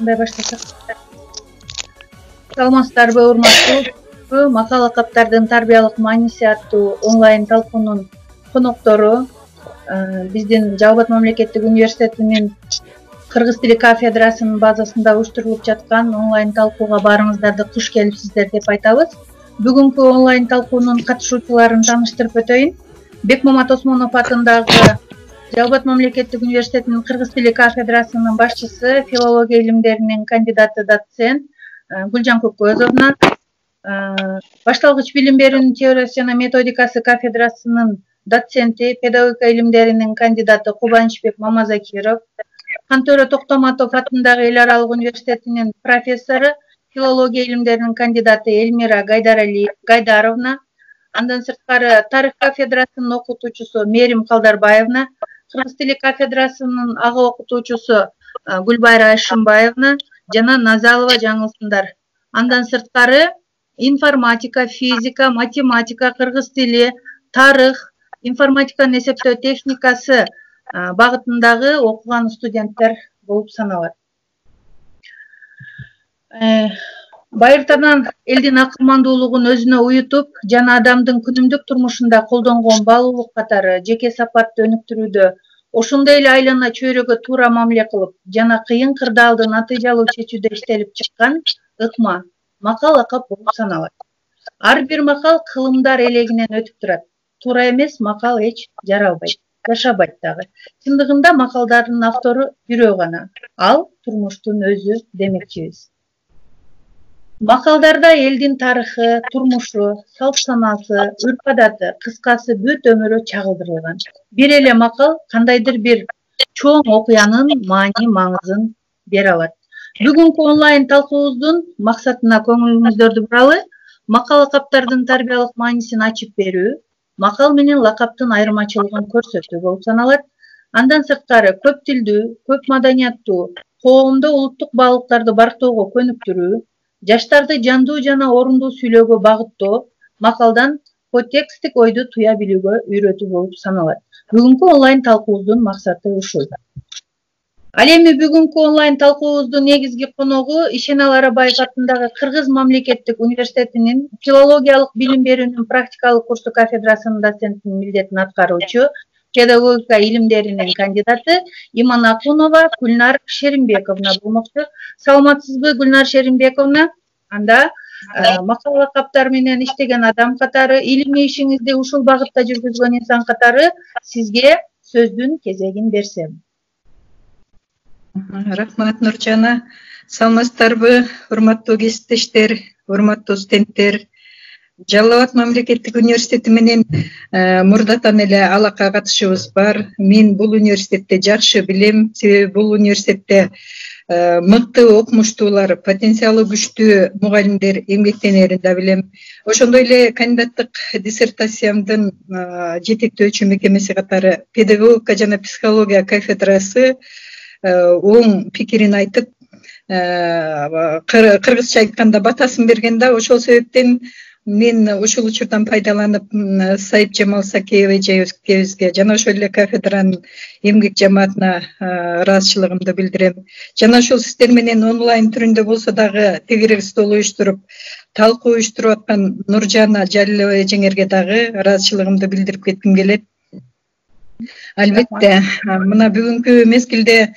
Кандай баштасак? Саламатсыздарбы, урматтуу макала каптардын тарбиялык мааниси аттуу онлайн талкуунун коноктору биздин Жалал Абад мамлекеттик университетинин кыргыз тили кафедрасынын базасында уюштурулуп жаткан онлайн талкууга баарыңыздарды куш келипсиздер деп айтабыз. Бүгүнкү онлайн талкуунун катышуучуларын тааныштырып өтөйүн. Бекмамат Осмонов атындагы Жалал Абад мамлекеттик университетинин кыргыз тили кафедрасынын башчысы, филология илимдеринин кандидаты, доцент Гүлжан Көккөзовна, башталгыч билим берүүнүн теориясы жана методикасы кафедрасынын доценти, педагогика илимдеринин кандидаты Кубанычбек Мамазакиров, Кантөрө Токтоматов атындагы Эл аралык университетинин профессору, филология илимдеринин кандидаты Эльмира Гайдаровна, андан сырткары тарых кафедрасынын окутуучусу Мерим Калдарбаевна, кыргыз тили кафедрасынын ага окутуучусу Гүлбайра Айшымбаевна жана Назалова жаңылсындар. Андан сырткары информатика, физика, математика, кыргыз тили, тарых, информатиканын эсептөө техникасы багытындагы окуган студенттер болуп саналат. Байыртадан элдин акылмандуулугун өзүнө уютуп жана адамдын күнүмдүк турмушунда колдонгон баалуулук катары жеке сапатты өнүктүрүүдө, ошондой эле айлана чөйрөгө туура мамиле кылып жана кыйын кырдаалды натыйжалуу чечүүдө иштелип чыккан ыкма макал лакап болуп саналат. Ар бир макал кылымдар элегинен өтүп турат. Туура эмес макал эч жаралбайт, жашабайт дагы. Чындыгында макалдардын автору бирөө гана. Ал турмуштун өзү демекчибиз. Макалдарда элдин тарыхы, турмушу, салт санасы, үрп-адаты, кыскасы бүт өмүрү чагылдырылган. Бир эле макал кандайдыр бир чоң окуянын маани маңызын бере алат. Бүгүнкү онлайн талкуубуздун максатына көңүлүңүздөрдү буралы, макал лакаптардын тарбиялык маанисин ачып берүү, макал менен лакаптын айырмачылыгын көрсөтүү болуп саналат. Андан сырткары көп тилдүү, көп маданияттуу, коомдо улуттук баалыктарды барктоого көнүктүрүү, жаштарды жандуу жана орундуу сүйлөөгө багыттоо, макалдан подтекстик ойду туя билүүгө үйрөтүү болуп саналат. Бүгүнкү онлайн талкуубуздун максаты ушул. Ал эми бүгүнкү онлайн талкуубуздун негизги коногу Ишенал Арабаев атындагы Кыргыз мамлекеттик университетинин филологиялык билим берүүнүн практикалык курсу кафедрасынын доцентинин милдетин аткаруучу, педагогика илимдеринин кандидаты Иманакунова Гүлнар Шеримбековна болмокчу. Саламатсызбы, Гүлнар Шеримбековна? Анда макал лакаптар менен иштеген адам катары, илимий ишиңизди ушул багытта жүргүзгөн инсан катары сизге сөздүн кезегин берсем. Рахмат, Нуржана. Саламатсыздарбы, урматтуу кесиптештер, урматтуу студенттер. Жалал Абад мамлекеттик университети менен мурдатан эле алака катышыбыз бар. Мен бул университетте жакшы билем, себеби бул университетте мыкты окумуштуулар, потенциалы күчтүү мугалимдер эмгектенерин да билем. Ошондой эле кандидаттык диссертациямдын жетектөөчү мекемеси катары педагогика жана психология кафедрасы оң пикирин айтып, кыргызча айтканда батасын берген да. Ошол себептен мен ушул учурдан пайдаланып Сайып Жамал Сакеев эжебизге жана ошол эле кафедранын эмгек жамаатына ыраазычылыгымды билдирем. Жана ошол сиздер менен онлайн түрүндө болсо дагы тегерек стол уюштуруп, талкуу уюштуруп аткан Нуржана Жалилова эжеңерге дагы ыраазычылыгымды билдирип кетким келет. Албетте, мына бүгүнкү мезгилде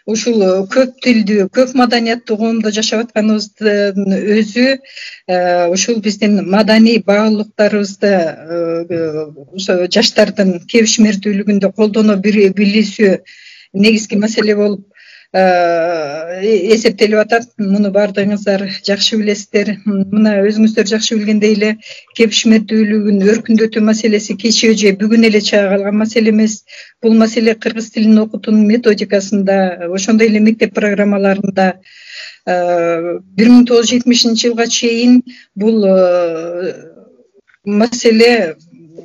ушул көп тилдүү, көп маданияттуу коомдо жашап атканыбыздын өзү ушул биздин маданий баалуулуктарыбызды жаштардын кебишмердүүлүгүндө колдоно билүүсү негизги маселе болуп эсептелип атат. Муну баардыгыңыздар жакшы билесиздер. Мына өзүңүздөр жакшы билгендей эле кебишмердүүлүгүн өркүндөтүү маселеси кечээ же бүгүн эле чыга калган маселе эмес. Бул маселе кыргыз тилин окутуунун методикасында, ошондой эле мектеп программаларында 1970-жылга чейин бул маселе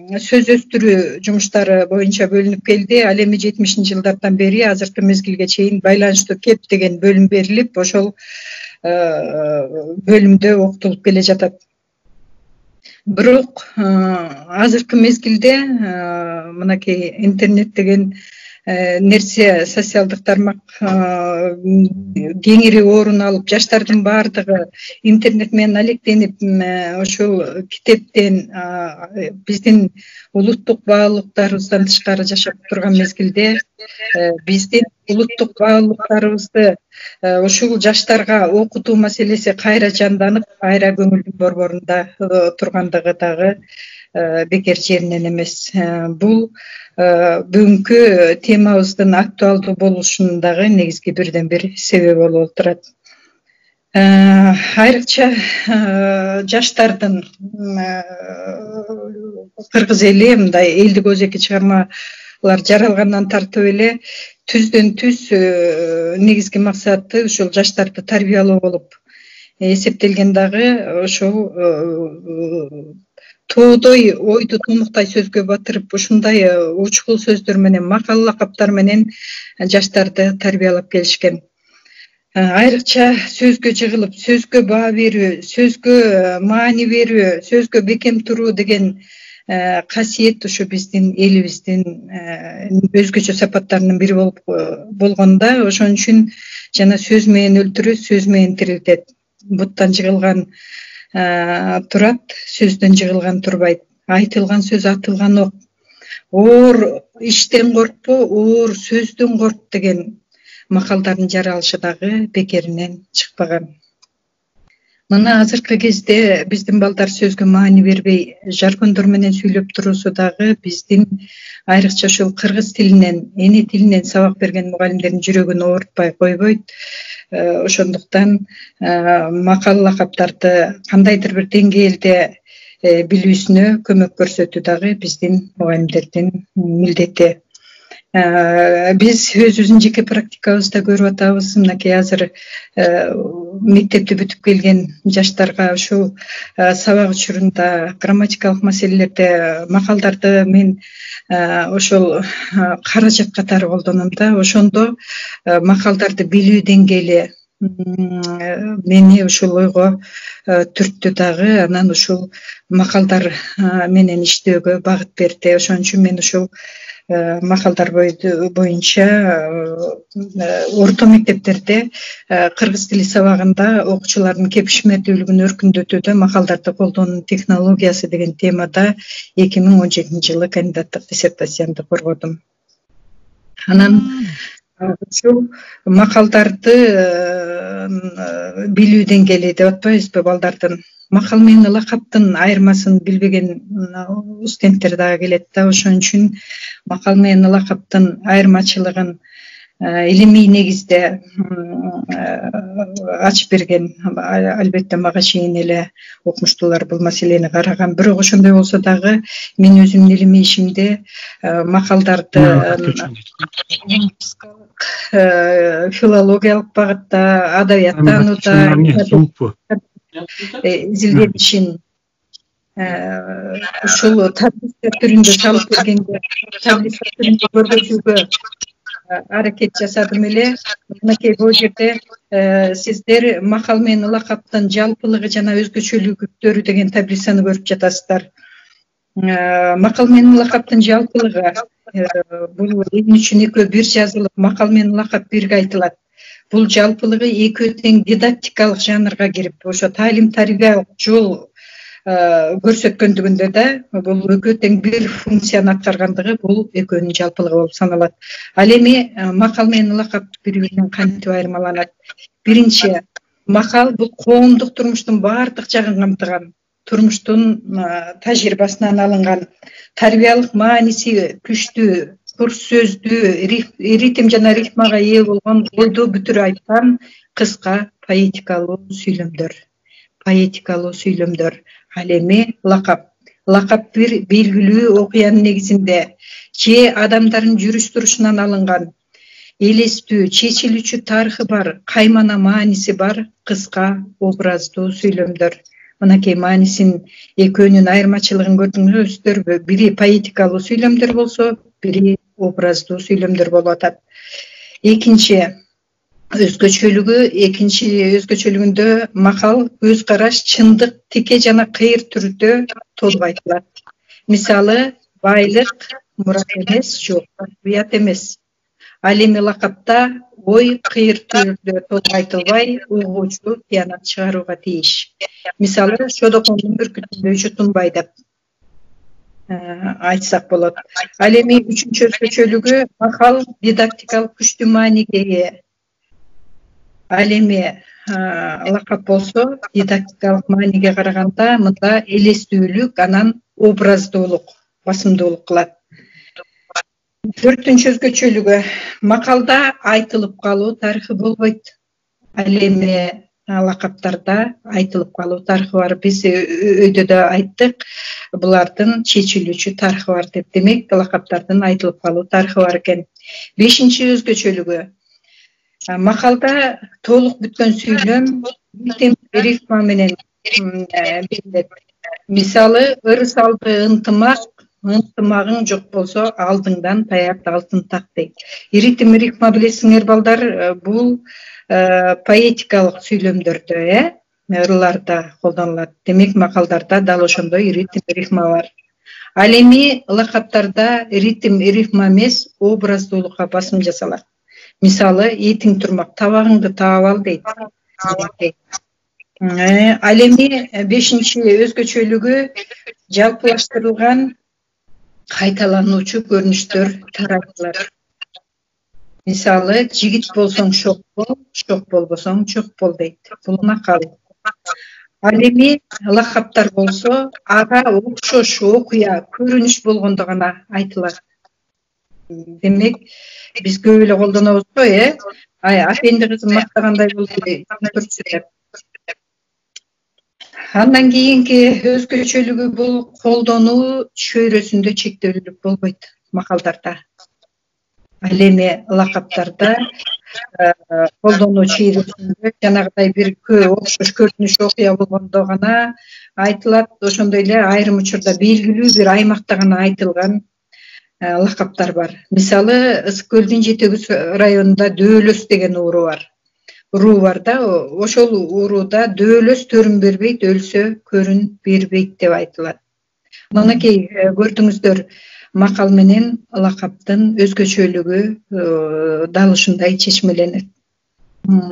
сөз өстүрүү жумуштары боюнча бөлүнүп келди. Ал эми 70-жылдардан бери азыркы мезгилге чейин байланыштуу кеп деген бөлүм берилип, ошол бөлүмдө окутулуп келе жатат. Бирок азыркы мезгилде мынакей интернет деген нерсе социалдык тармак кеңири орун алып, жаштардын баардыгы интернет менен алектенип, ошол китептен биздин улуттук баалуулуктарыбыздан тышкары жашап турган мезгилде биздин улуттук баалуулуктарыбызды ушул жаштарга окутуу маселеси кайра жанданып, кайра көңүлдүн борборунда тургандыгы дагы бекер жеринен эмес. Бул бүгүнкү темабыздын актуалдуу болушунун дагы негизги бирден бир себеби болуп отурат. Айрыкча жаштардын кыргыз эли мындай элдик өзеки чыгармалар жаралгандан тартып эле түздөн түз негизги максаты ушул жаштарды тарбиялоо болуп эсептелген дагы ошол тоодой ойду тунуктай сөзгө батырып, ушундай учкул сөздөр менен, макал лакаптар менен жаштарды тарбиялап келишкен. Айрыкча сөзгө жыгылып, сөзгө баа берүү, сөзгө маани берүү, сөзгө бекем туруу деген касиет ушу биздин элибиздин өзгөчө сапаттарынын бири болуп болгонда, ошон үчүн жана сөз менен өлтүрөт, сөз менен тирилтет. Буттан жыгылган турат, сөздөн жыгылган турбайт. Айтылган сөз атылган ок. Оор иштен коркпо, оор сөздөн корк деген макалдардын жаралышы дагы бекеринен чыкпаган. Мына азыркы кезде биздин балдар сөзгө маани бербей, жаргондор менен сүйлөп туруусу дагы биздин айрыкча ушул кыргыз тилинен, эне тилинен сабак берген мугалимдердин жүрөгүн оорутпай койбойт. Ошондуктан макал лакаптарды кандайдыр бир деңгээлде билүүсүнө көмөк көрсөтүү дагы биздин мугалимдердин милдети. Биз өзүбүздүн жеке практикабызда көрүп атабыз. Мынакей азыр мектепти бүтүп келген жаштарга ушул сабак учурунда грамматикалык маселелерде макалдарды мен ошол каражат катары колдоном да. Ошондо макалдарды билүү деңгээли мени ушул ойго түрттү дагы. Анан ушул макалдар менен иштөөгө багыт берди. Ошон үчүн мен ушул макалдар боюнча орто мектептерде кыргыз тили сабагында окуучулардын кепишмердүүлүгүн өркүндөтүүдө макалдарды колдоонун технологиясы деген темада 2017 жылы кандидаттык диссертациямды коргодум. Анан ушул макалдарды билүү деңгээли деп атпайбызбы балдардын? Макал менен лакаптын айырмасын билбеген студенттер дагы келет да. Ошон үчүн макал менен лакаптын айырмачылыгын илимий негизде ачып берген. Албетте мага чейин эле окумуштуулар бул маселени караган. Бирок ошондой болсо дагы мен өзүмдүн илимий ишимде макалдарды филологиялык багытта, адабияттанууда изилденишин ушул таблица түрүндө салып бергенде, таблица түрүндө көргөзүүгө аракет жасадым эле. Мынакей бул жерде сиздер макал менен лакаптын жалпылыгы жана өзгөчөлүктөрү деген таблицаны көрүп жатасыздар. Макал менен лакаптын жалпылыгы бул эмне үчүн экөө бир жазылып, макал менен лакап бирге айтылат. Бул жалпылыгы экөө тең дидактикалык жанрга кирип, ошо таалим тарбиялык жол көрсөткөндүгүндө да бул экөө тең бир функцияны аткаргандыгы бул экөөнүн жалпылыгы болуп саналат. Ал эми макал менен лакап бири-биринен кантип айырмаланат? Биринчи, макал бул коомдук турмуштун баардык жагын камтыган, турмуштун тажрыйбасынан алынган, тарбиялык мааниси күчтүү, курс сөздүү, ритм жана рифмага ээ болгон, ойду бүтүрө айткан кыска поэтикалуу сүйлөмдөр. Ал эми лакап бир белгилүү окуянын негизинде же адамдардын жүрүш турушунан алынган, элестүү, чечилүүчү тарыхы бар, каймана мааниси бар кыска образдуу сүйлөмдөр. Мынакей маанисин экөөнүн айырмачылыгын көрдүңүздөрбү? Бири поэтикалуу сүйлөмдөр болсо, бири образдуу сүйлөмдөр болуп атат. Экинчи өзгөчөлүгүндө макал көз караш, чындык, тике жана кыйыр түрдө толук айтылат. Мисалы, байлык мурат эмес, жок, уят эмес. Ал эми лакапта ой кыйыр түрдө толук айтылбай угуучу тыянак чыгарууга тийиш. Мисалы Шодокондун бүркүтүндө жутунбай деп айтсак болот. Ал эми үчүнчү өзгөчөлүгү макал дидактикалык күчтүү мааниге ээ. Ал эми лакап болсо дидактикалык мааниге караганда мында элестүүлүк анан образдуулук басымдуулук кылат. Төртүнчү өзгөчөлүгү макалда айтылып калуу тарыхы болбойт. Ал эми лакаптарда айтылып калуу тарыхы бар. Биз өйдө да айттык, булардын чечилүүчү тарыхы бар деп. Демек, лакаптардын айтылып калуу тарыхы бар экен. Бешинчи өзгөчөлүгү макалда толук бүткөн сүйлөм ритм рифма менен берилет. Мисалы, ырысалды ынтымагың жок болсо, алдыңдан таяк алтын так дейт. Ритм рифма билесиңер балдар, бул поэтикалык сүйлөмдөрдө, ырларда колдонулат. Демек, макалдарда дал ошондой ритм рифма бар. Ал эми лакаптарда ритм рифма эмес, образдуулукка басым жасалат. Мисалы, этиң турмак, табагыңды таап ал дейт. Ал эми бешинчи өзгөчөлүгү жалпылаштырылган кайталануучу көрүнүштөр таратылат. Мисалы, жигит болсоң шок бол, шок болбосоң чок бол дейт. Бул макал. Ал эми лакаптар болсо, ага окшош окуя, көрүнүш болгондо гана айтылат. Демек, биз көп эле колдонобуз го, апенди кызым мактагандай болду деп. Андан кийинки өзгөчөлүгү бул колдонуу чөйрөсүндө чектелүүлүк болбойт макалдарда. Ал эми лакаптарда колдонуу чөйрөсүндө жанагыдай бир окшош көрүнүш окуя болгондо гана айтылат. Ошондой эле айрым учурда белгилүү бир аймакта гана айтылган лакаптар бар. Мисалы, Ысык көлдүн Жетегүс районунда Дөөлөс деген уруу бар да, ошол урууда дөөлөс төрүн бербейт, өлсө көрүн бербейт деп айтылат. Мынакей көрдүңүздөр, макал менен лакаптын өзгөчөлүгү дал ушундай чечмеленет.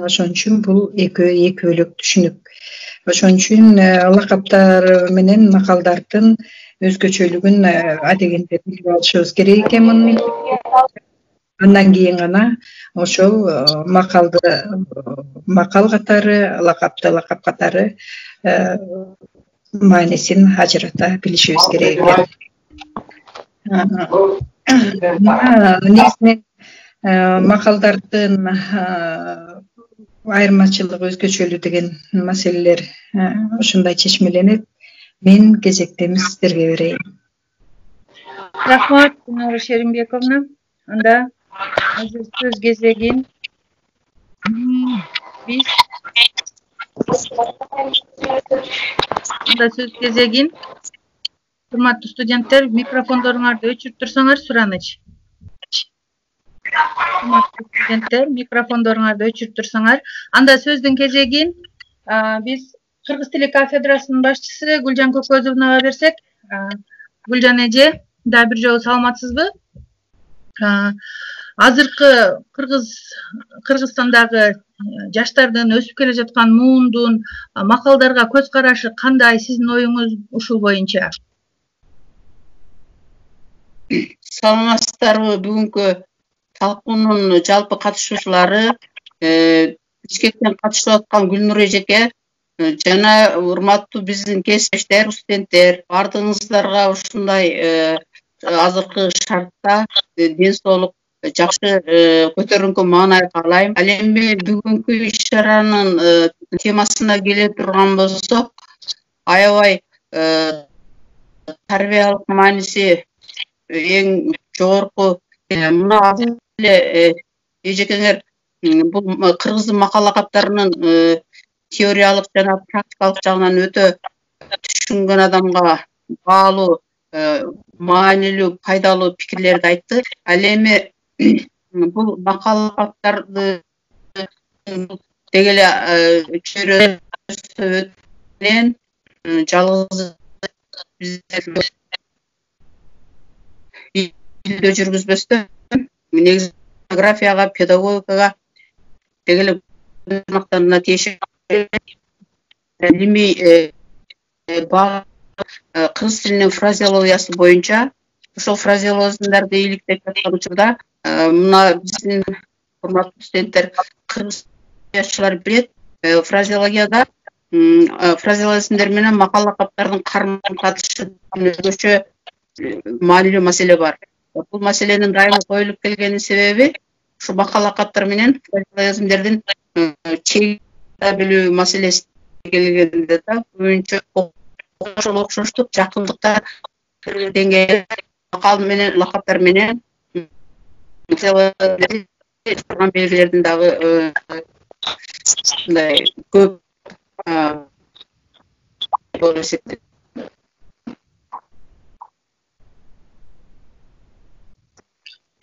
Ошон үчүн бул эки бөлөк түшүнүк. Ошон үчүн лакаптар менен макалдардын өзгөчөлүгүн адегенде билип алышыбыз керек экен. Андан кийин гана ошол макалды макал катары, лакапты лакап катары маанисин ажырата билишибиз керек экен. Негизинен макалдардын айырмачылыгы, өзгөчөлүгү деген маселелер ушундай чечмеленет. Мен кезектеми сиздерге берейин. Рахмат, Гүлнара Шеримбековна. Анда сөз кезегин биз урматтуу студенттер, микрофондоруңарды өчүрүп турсаңар сураныч. Урматтуу студенттер, микрофондоруңарды өчүрүп турсаңар. Анда сөздүн кезегин биз Кыргыз тили кафедрасынын башчысы Гүлжан Көкөзовнага берсек. Гүлжан эже, да бир жолу саламатсызбы? Азыркы Кыргызстандагы жаштардын өсүп келе жаткан муундун макалдарга көз карашы кандай, сиздин оюңуз ушул боюнча? Саламатсыздарбы? Бүгүнкү талкуунун жалпы катышуучулары, Бишкектен катышып аткан Гүлнур эжеке жана урматтуу биздин кесиптештер, студенттер, баардыгыңыздарга ушундай азыркы шартта ден соолук жакшы көтөрүнгү маанай каалайм. Ал эми бүгүнкү иш-чаранын темасына келе турган болсок, аябай тарбиялык мааниси эң жогорку. Мына эле эжекеңер бул кыргыздын макал лакаптарынын теориялык жана практикалык жагынан өтө түшүнгөн адамга баалуу, маанилүү, пайдалуу пикирлерди айтты. Ал эми бул макал лакаптарды деги эле чөйрөсү менен жалгыз биздер үйдө жүргүзбөстөн негизи этнографияга, педагогикага дегеле тармактарына тиешелүү илимий кыргыз тилинин фразеологиясы боюнча ошол фразеологияларды иликтеп жаткан учурда мына биздин урматтуу студенттер кыргыз жашчылар билет, фразеологияда фразеологизмдер менен макал лакаптардын карым катышы өзгөчө маанилүү маселе бар. Бул маселенин дайыма коюлуп келгенин себеби ушу макал лакаптар менен фразеологизмдердин чек билүү маселеси келгенде да көбүнчө ошол окшоштук жакындыктар деңгээли макал менен лакаптар менен белгилердин дагы мындай көп болуп эсептелет.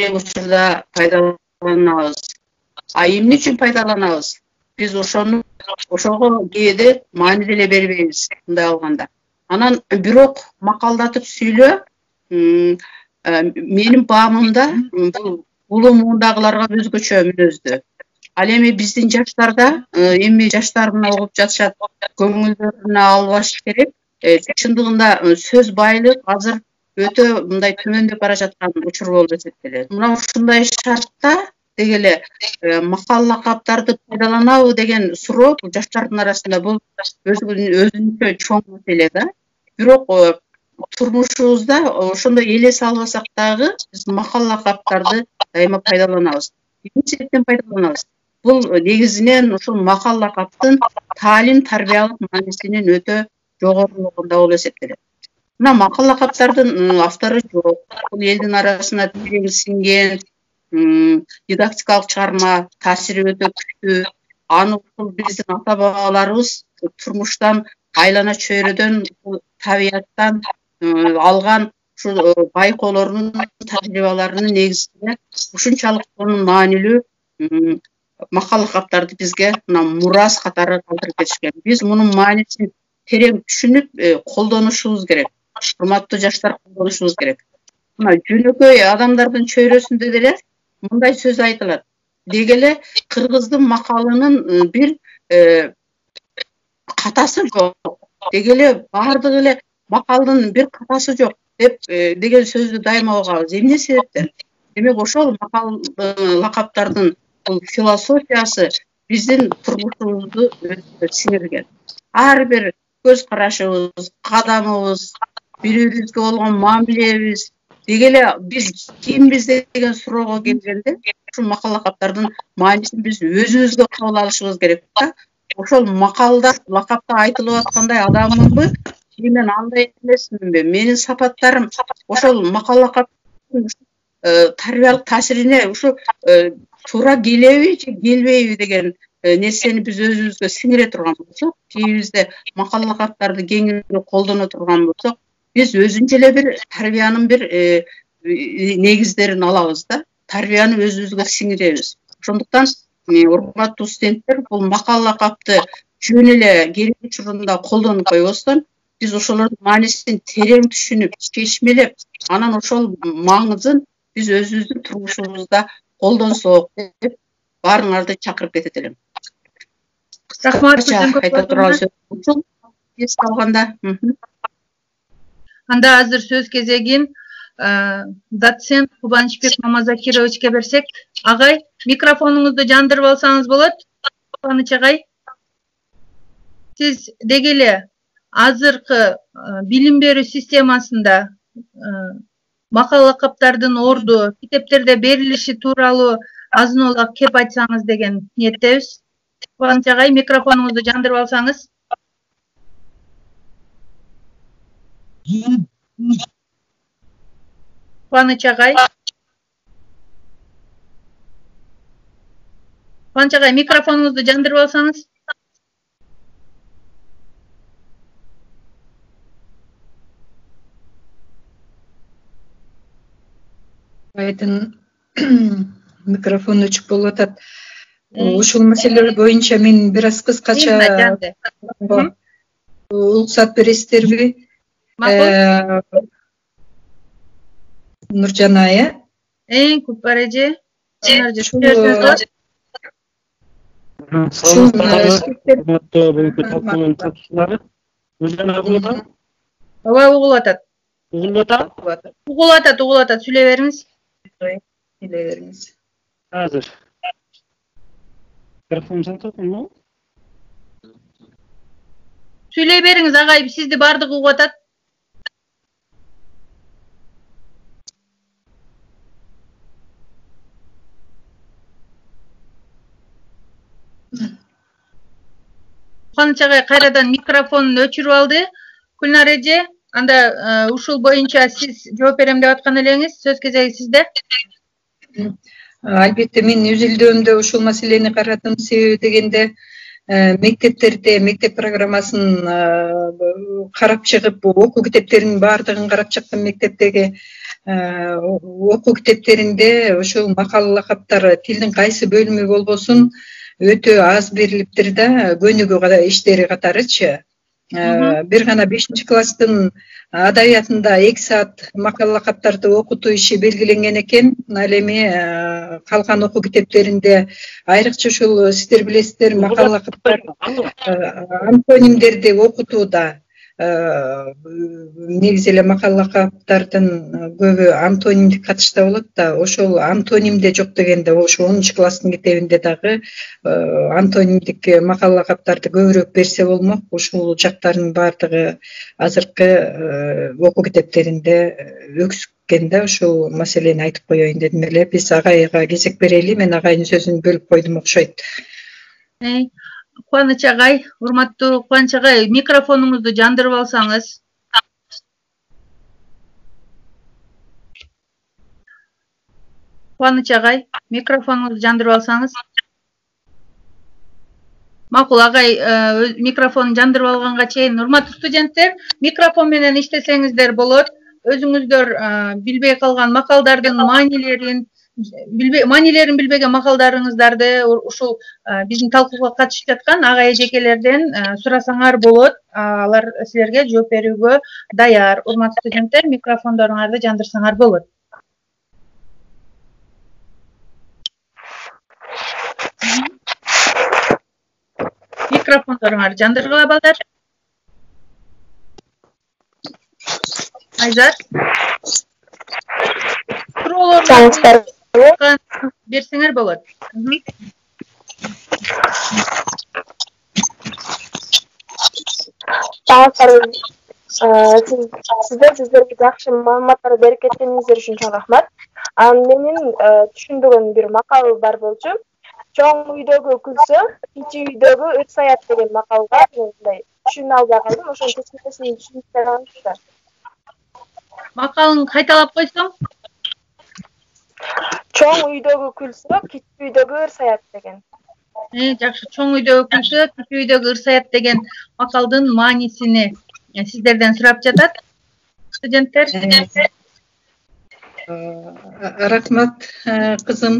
Учурда пайдаланабыз. Эмне үчүн пайдаланабыз? Биз ошого кээде маани деле бербейбиз мындай алганда. Анан бирок макалдатып сүйлөө менин баамымда бул улумундагыларга өзгөчө мүнөздүү. Ал эми биздин жаштарда эми жаштар мына угуп жатышат, көңүлдөрүнө албаш керек. Чындыгында сөз байлык азыр өтө мындай төмөндөп бара жаткан учур болуп эсептелет. Мына ушундай шартта дегеле макал лакаптарды пайдаланабы деген суроо жаштардын арасында бул өзүнчө чоң маселе да. Бирок турмушубузда ошондой элес албасак дагы биз макал лакаптарды дайыма пайдаланабыз. Эмне себептен пайдаланабыз? Бул негизинен ушул макал лакаптын таалим тарбиялык маанисинин өтө жогорулугунда болуп эсептелет. Мына макал лакаптардын автору жок. Бул элдин арасына терең сиңген дидактикалык чыгарма, таасири өтө күчтүү. Аны ушул биздин ата бабаларыбыз турмуштан, айлана чөйрөдөн, табияттан алган ушул байкоолорунун тажрыйбаларынын негизинде ушунчалык маанилүү макал лакаптарды бизге мына мурас катары калтырып кетишкен. Биз мунун маанисин терең түшүнүп колдонушубуз керек. Урматтуу жаштар, колдонушубуз керек. Мына жөнөкөй адамдардын чөйрөсүндө деле мындай сөз айтылат. Дегеле кыргыздын макалынын бир катасы жок. Дегеле бардыгы эле макалдын бир катасы жок деп деген сөздү дайыма угабыз. Эмне себептен? Демек ошол макал лакаптардын бул философиясы биздин турмушубузду сиңирген. Ар бир көз карашыбыз, кадамыбыз, бири-бирибизге болгон мамилебиз, дегеле биз кимбиз деген суроого келгенде ушул макал лакаптардын маанисин биз өзүбүзгө кабыл алышыбыз керек да. Ошол макалда лакапта айтылып аткандай адаммынбы, мен андай эмесминби, менин сапаттарым ошол макал лакаптын тарбиялык таасирине ушу туура келеби же келбейби деген нерсени биз өзүбүзгө сиңире турган болсок, кийинибизде макал лакаптарды кеңири колдоно турган болсок, биз өзүнчө эле бир тарбиянын бир негиздерин алабыз да, тарбияны өзүбүзгө сиңиребиз. Ошондуктан урматтуу студенттер бул макал лакапты жөн эле керек учурунда колдонуп койбостон, биз ошолордун маанисин терең түшүнүп, чечмелеп, анан ошол маңызын биз өзүбүздүн турмушубузда колдонсок деп баарыңарды чакырып кетет элем. Рахмат. Айта турган сөз эске алганда. Анда азыр сөз кезегин доцент Кубанычбек Мамазакировичке берсек. Агай, микрофонуңузду жандырып алсаңыз болот. Кубаныч агай. Сиз дегеле азыркы билим берүү системасында макал лакаптардын орду мектептерде берилиши тууралуу азын-аулак кеп айтсаңыз деген ниеттебиз. Кубаныч агай, микрофонуңузду жандырып алсаңыз. Кубаныч агай. Кубаныч агай, микрофонуңузду жандырып алсаңыз. Айдын микрофон өчүп болуп атат. Ушул маселелер боюнча мен бир аз кыскача уруксат бересиздерби? Нуржан айы. Көп бар эже. Ооба, угулуп атат. Угулуп атат. Сүйлөй бериңиз. Сүйлөй бериңиз. Азыр. Микрофон сататмы? Сүйлөй бериңиз, агай, сизди бардыгы угуп атат. Кубаныч агай кайрадан микрофонун өчүрүп алды. Гүлнар эже, анда ушул боюнча сиз жооп берем деп аткан элеңиз, сөз кезеги сизде. Албетте, мен үзүлдөмдө ушул маселени карадым. Себеби дегенде мектептерде мектеп программасын карап чыгып, окуу китептеринин баардыгын карап чыктым. Мектептеги окуу китептеринде ошол макал лакаптар тилдин кайсы бөлүмү болбосун өтө аз берилиптир да, көнүгүү иштери катарычы. Бир гана 5-класстын адабиятында 2 саат макал лакаптарды окутуу иши белгиленген экен. Ал эми калган окуу китептеринде айрыкча ушул сиздер билесиздер, макал лакаптар антонимдерди окутууда негизи эле макал лакаптардын көбү антонимдик катышта болот да, ошол антонимде жок дегенде ошо 10-класстын китебинде дагы антонимдик макал лакаптарды көбүрөөк берсе болмок. Ушул жактардын баардыгы азыркы окуу китептеринде өксүккен да, ушул маселени айтып коеюн дедим эле. Биз агайга кезек берели, мен агайдын сөзүн бөлүп койдум окшойт. Кубаныч агай, урматтуу Кубаныч агай, микрофонуңузду жандырып алсаңыз. Кубаныч агай, микрофонуңузду жандырып алсаңыз. Макул, агай микрофонун жандырып алганга чейин, урматтуу студенттер, микрофон менен иштесеңиздер болот. Өзүңүздөр билбей калган макалдардын маанилерин билбеген макалдарыңыздарды ушул биздин талкууга катышып жаткан агай эжекелерден сурасаңар болот. Алар силерге жооп берүүгө даяр. Урматтуу студенттер, микрофондоруңарды жандырсаңар болот. Микрофондоруңарды жандыргыла балдар. Айзат. Берсеңер болот. Сиздерге жакшы маалыматтар берип кеткениңиздер үчүн чоң рахмат. Менин түшүндүгүм бир макал бар болчу. Чоң үйдөгү күлсө, кичи үйдөгү ыр саят деген макалга мындай түшүнө албай калдым. Ошонун кескинесин түшүнүп бере аласыздар. Макалын кайталап койсоң? Чоң үйдөгү күлсө, кичи үйдөгү ыр саят деген. Жакшы, чоң үйдөгү күлсө, кичи үйдөгү ыр саят деген макалдын маанисини сиздерден сурап жатат. Студенттер. Рахмат, кызым.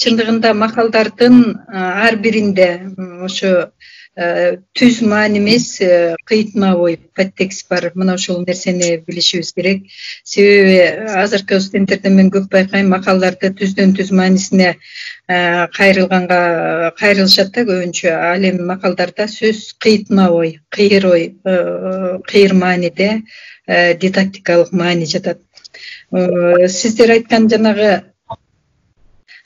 Чындыгында макалдардын ар биринде ошо түз маани эмес, кыйтма ой, подтекст бар. Мына ошол нерсени билишибиз керек. Себеби азыркы студенттерден мен көп байкайм, макалдарды түздөн түз маанисине кайрылышат да көбүнчө. Ал эми макалдарда сөз кыйтма ой, кыйыр мааниде дидактикалык маани жатат. Сиздер айткан жанагы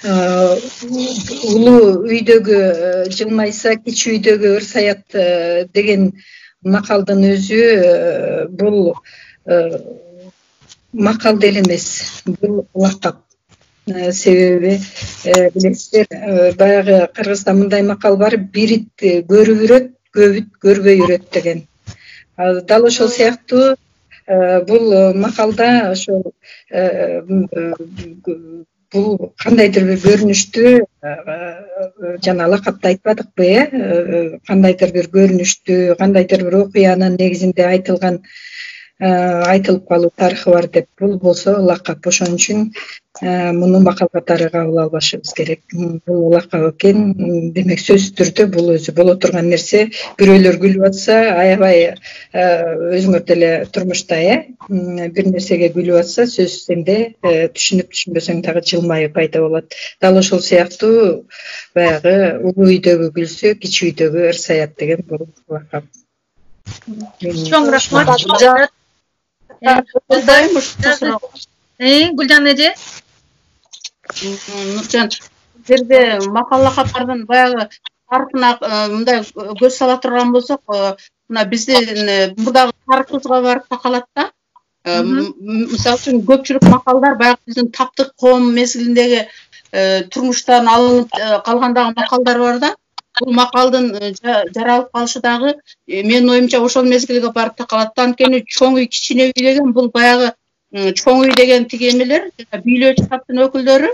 улуу үйдөгү жылмайса, кичи үйдөгү ыр саят деген макалдын өзү бул макал деле эмес, бул лакап. Себеби билесиздер, баягы Кыргызда мындай макал бар, бирит көрүп үрөт, көбүт көрбөй үрөт деген. Дал ошол сыяктуу бул макалда ошол бул кандайдыр бир көрүнүштү, жана лакапты айтпадыкпы, кандайдыр бир көрүнүштү, кандайдыр бир окуянын негизинде айтылып калуу тарыхы бар деп. Бул болсо лакап. Ошон үчүн муну макал катары кабыл албашыбыз керек. Бул лакап экен. Демек сөзсүз түрдө бул өзү боло турган нерсе. Бирөөлөр күлүп атса, аябай өзүңөр деле турмушта бир нерсеге күлүп атса сөзсүз эмде түшүнүп түшүнбөсөң дагы жылмайып пайда болот. Дал ошол сыяктуу баягы улуу үйдөгү күлсө, кичи үйдөгү ырсаят деген бул лакап. Чоң рахмат. Гүлжан эже? Нуржан, жерде макал лакаптардын баягы тарыхына мындай көз сала турган болсок, мына биздин мурдагы тарыхыбызга барып такалат да. Мисалы үчүн көпчүлүк макалдар баягы биздин таптык коом мезгилиндеги турмуштан алынып калгандагы макалдар бар да. Бул макалдын жаралып калышы дагы менин оюмча ошол мезгилге барып такалат. Анткени чоң үй, кичине үй деген бул баягы чоң үй деген тиги эмелер, бийлөөчү таптын өкүлдөрү.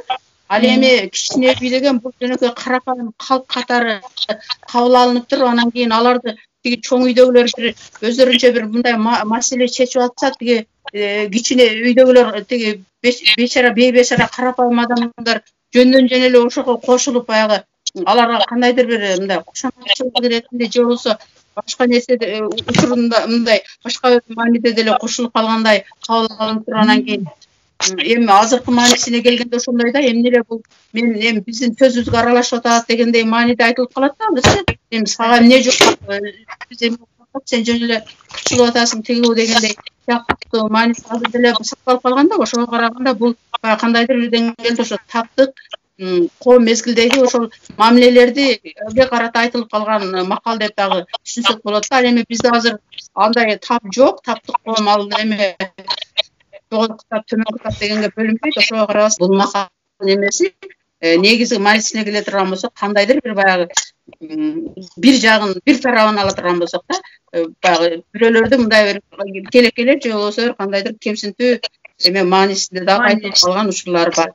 Ал эми кичине үй деген бул жөнөкөй карапайым калк катары кабыл алынып туруп, анан кийин аларды тиги чоң үйдөгүлөр бир өздөрүнчө бир мындай маселе чечип атса, тиги кичине үйдөгүлөр тиги бечара бейбечара карапайым адамдар жөндөн жөн эле ошого кошулуп баягы аларга кандайдыр бир мындай кошоматчылык иретинде же болбосо башка нерседе учурунда мындай башка мааниде деле кошулуп калгандай кабыл алынып туруп, анан кийин эми азыркы маанисине келгенде ошондой да, эмне эле бул мен эми биздин сөзүбүзгө аралашып атат дегендей мааниде айтылып калат да. Эми сага эмне жок, биз эми сен жөн эле кычылып атасың тигүү дегендей сыяктуу мааниси азыр деле сакталып калган да. Ошого караганда бул кандайдыр бир деңгээлде ошо таптык коом мезгилдеги ошол мамилелерге карата айтылып калган макал деп дагы түшүнсөк болот да. Ал эми бизде азыр андай тап жок, таптык коом ал эме жогорку тап, төмөнкү тап дегенге бөлүнбөйт. Ошого карабастан бул макалдын эмеси негизги маанисине келе турган болсок, кандайдыр бир баягы бир жагын, бир тарабын ала турган болсок да, баягы бирөөлөрдү мындай бир келекелеп же болбосо бир кандайдыр кемсинтүү эме маанисинде дагы айтылып калган учурлар бар.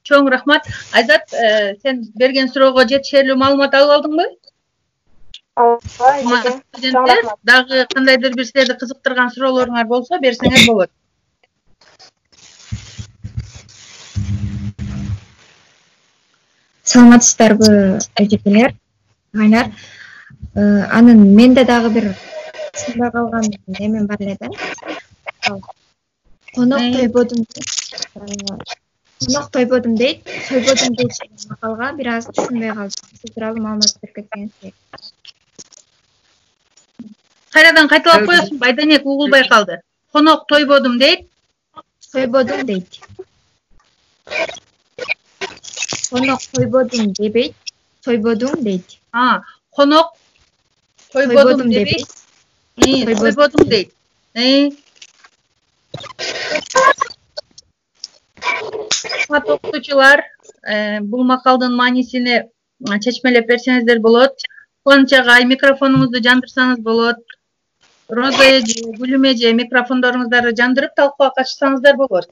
Чоң рахмат. Айзат, сен берген суроого жетишерлүү маалымат алып алдыңбы? Дагы кандайдыр бир силерди кызыктырган суроолоруңар болсо берсеңер болот. Саламатсыздарбы эжекелер, агайлар. Анын менде дагы бир сынбай калган эмем бар эле да. Конок тойбодум дейт, сойбодум дейт деген макалга бир аз түшүнбөй калдым. Сиз тууралуу маалымат берип кетсеңиз. Кайрадан кайталап коесуңбу? Айданек угулбай калды. Конок тойбодум дейт, сойбодум дейт. Конок тойбодум дебейт, сойбодум дейт. Конок тойбодум дебейт, сойбодум дейт. Урматтуу окутуучулар, бул макалдын маанисине чечмелеп берсеңиздер болот. Кубаныч агай, микрофонуңузду жандырсаңыз болот. Роза эже, Гүлүм эже, микрофондоруңуздарды жандырып талкууга катышсаңыздар болот.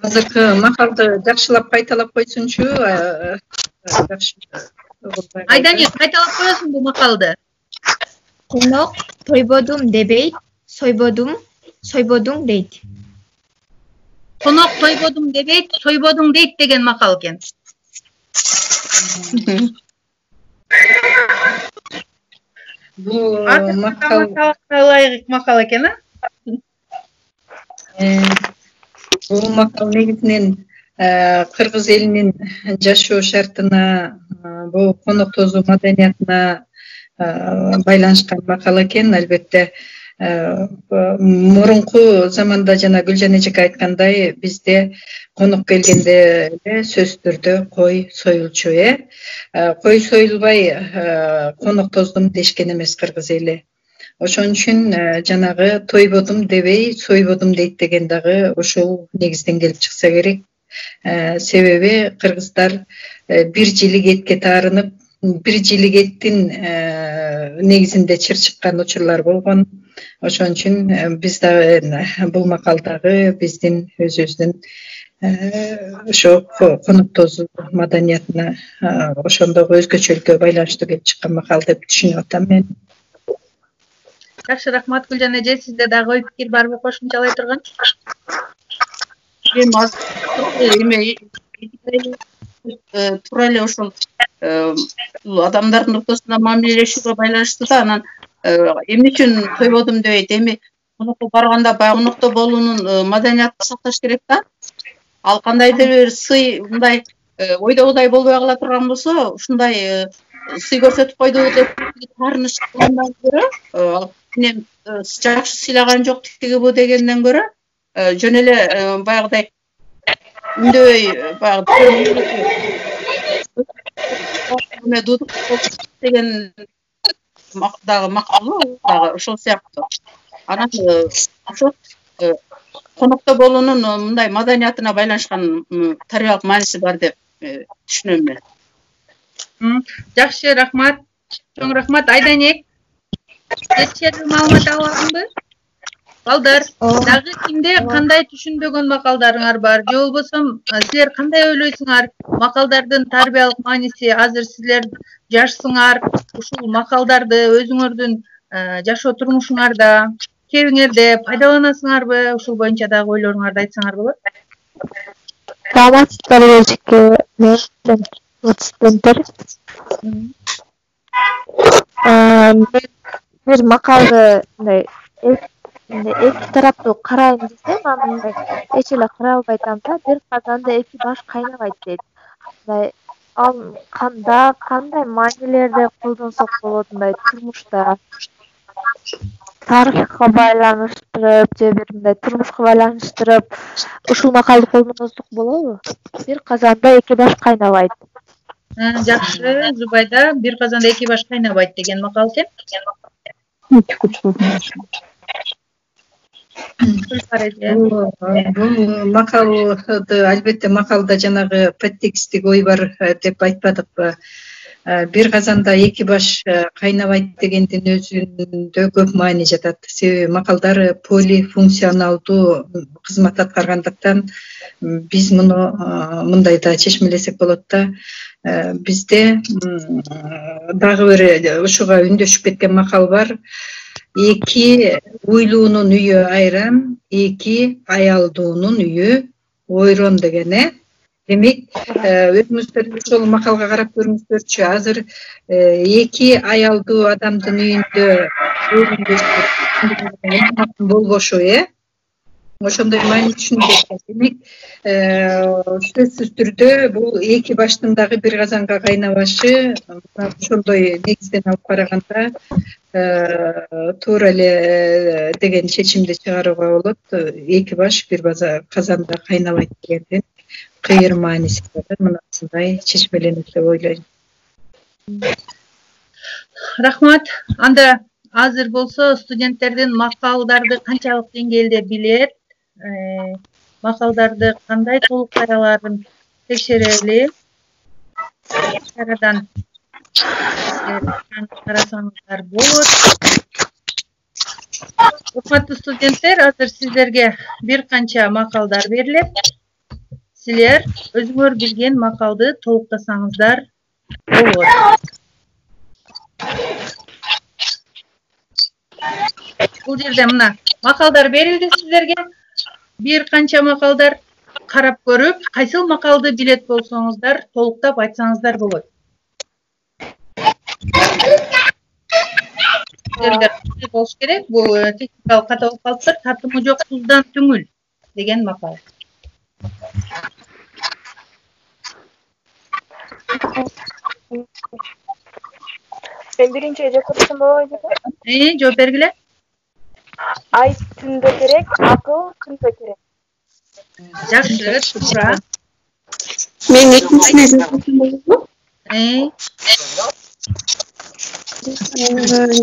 Азыркы макалды жакшылап кайталап койсунчу. Айданек, кайталап коесуңбу макалды? Конок тойбодум дебейт, сойбодуң дейт. Конок тойбодум дебейт, сойбодуң дейт деген макал экен. Бул макал экен, Бул макал негизинен кыргыз элинин жашоо шартына, бул конок тозуу маданиятына байланышкан макал экен. Албетте мурунку заманда жана Гүлжан эжеке айткандай, бизде конок келгенде эле сөзсүз түрдө кой союлчу. Кой союлбай конок тоздум дешкен эмес кыргыз эли. Ошон үчүн жанагы тойбодум дебей, сойбодум дейт деген дагы ошол негизден келип чыкса керек. Себеби кыргыздар бир жилик этке таарынып, бир жилик эттин негизинде чыр чыккан учурлар болгон. Ошон үчүн биз дагы бул макалдагы биздин өзүбүздүн ошо конок тозуу маданиятына ошондогу өзгөчөлүккө байланыштуу келип чыккан макал деп түшүнүп атам мен. Жакшы, рахмат Гүлжан эже. Сизде дагы ой пикир барбы кошумчалай турган? Туура эле ошол адамдардын ортосунда мамилелешүүгө байланыштуу да. Анан эмне үчүн тойбодум дебейт? Эми конокко барганда баягы конокто болуунун маданиятын сакташ керек да. Ал кандайдыр бир сый мындай ойдогудай болбой кала турган болсо, ушундай сый көрсөтүп койду деп таарыныш кылгандан көрө, мен жакшы сыйлаган жок тиги бу дегенден көрө, жөн эле баягыдай үндөй баягы дудук деген дагы макалуу дагы ошол сыяктуу. Анан ошо конокто болуунун мындай маданиятына байланышкан тарбиялык мааниси бар деп түшүнөм мен. Жакшы, рахмат. Чоң рахмат. Айданек. Жетишерлик маалымат алганбы? Балдар, дагы кимде кандай түшүнбөгөн макалдарыңар бар? Же болбосо силер кандай ойлойсуңар? Макалдардын тарбиялык мааниси азыр силер жашсыңар, ушул макалдарды өзүңөрдүн жашоо турмушуңарда, кебиңерде пайдаланасыңарбы? Ушул боюнча дагы ойлоруңарды айтсаңар болот. Саламатсыздарбы эжеке, мен студенттер. Бир макалды мындай эки тараптуу карайм десем, аны мындай эч эле карай албай атам да. Бир казанда эки баш кайнабайт дейт. Мындай ал кандай маанилерди колдонсок болот мындай турмушта? Тарыхка байланыштырып же бир мындай турмушка байланыштырып ушул макалды колдонсок болобу? Бир казанда эки баш кайнабайт. Жакшы, Зубайда, бир казанда эки баш кайнабайт деген макал экен. Бул макалды албетте макалда жанагы подтекстик ой бар деп айтпадыкпы. Бир казанда эки баш кайнабайт дегендин өзүндө көп маани жатат. Себеби макалдар полифункционалдуу кызмат аткаргандыктан биз муну мындай да чечмелесек болот да. Бизде дагы бир ушуга үндөшүп кеткен макал бар. Эки уйлуунун үйү айран, эки аялдуунун үйү ойрон деген. Демек, өзүңүздөр ошол макалга карап көрүңүздөрчү. Азыр эки аялдуу адамдын үйүндө болбошу, ошондой маани түшүнүлөт. Демек, сөзсүз түрдө бул эки баштын дагы бир казанга кайнабашы ошондой негизден алып караганда туура эле деген чечимди чыгарууга болот. Эки баш бир казанда кайнабайт дегендин кыйыр мааниси бар. Мынасындай чечмеленет деп ойлойм. Рахмат. Анда азыр болсо студенттердин макалдарды канчалык деңгээлде билет, макалдарды кандай толуктай аларын текшерели. Чарадан карасаңыздар болот. Урматтуу студенттер, азыр сиздерге бир канча макалдар берилет. Силер өзүңөр билген макалды толуктасаңыздар болот. Бул жерде мына макалдар берилди сиздерге. Бир канча макалдар карап көрүп, кайсыл макалды билет болсоңуздар, толуктап айтсаңыздар болот. Сиздерде болуш керек. Бул техникалык ката болуп калыптыр. Татымы жок туздан түңүл деген макал. Мен биринчи эже көрсөм болобу эже? Жооп бергиле. Ай түндө керек, акыл күндө керек. Жакшы, туура. Мен экинчисине көрсөм болобу?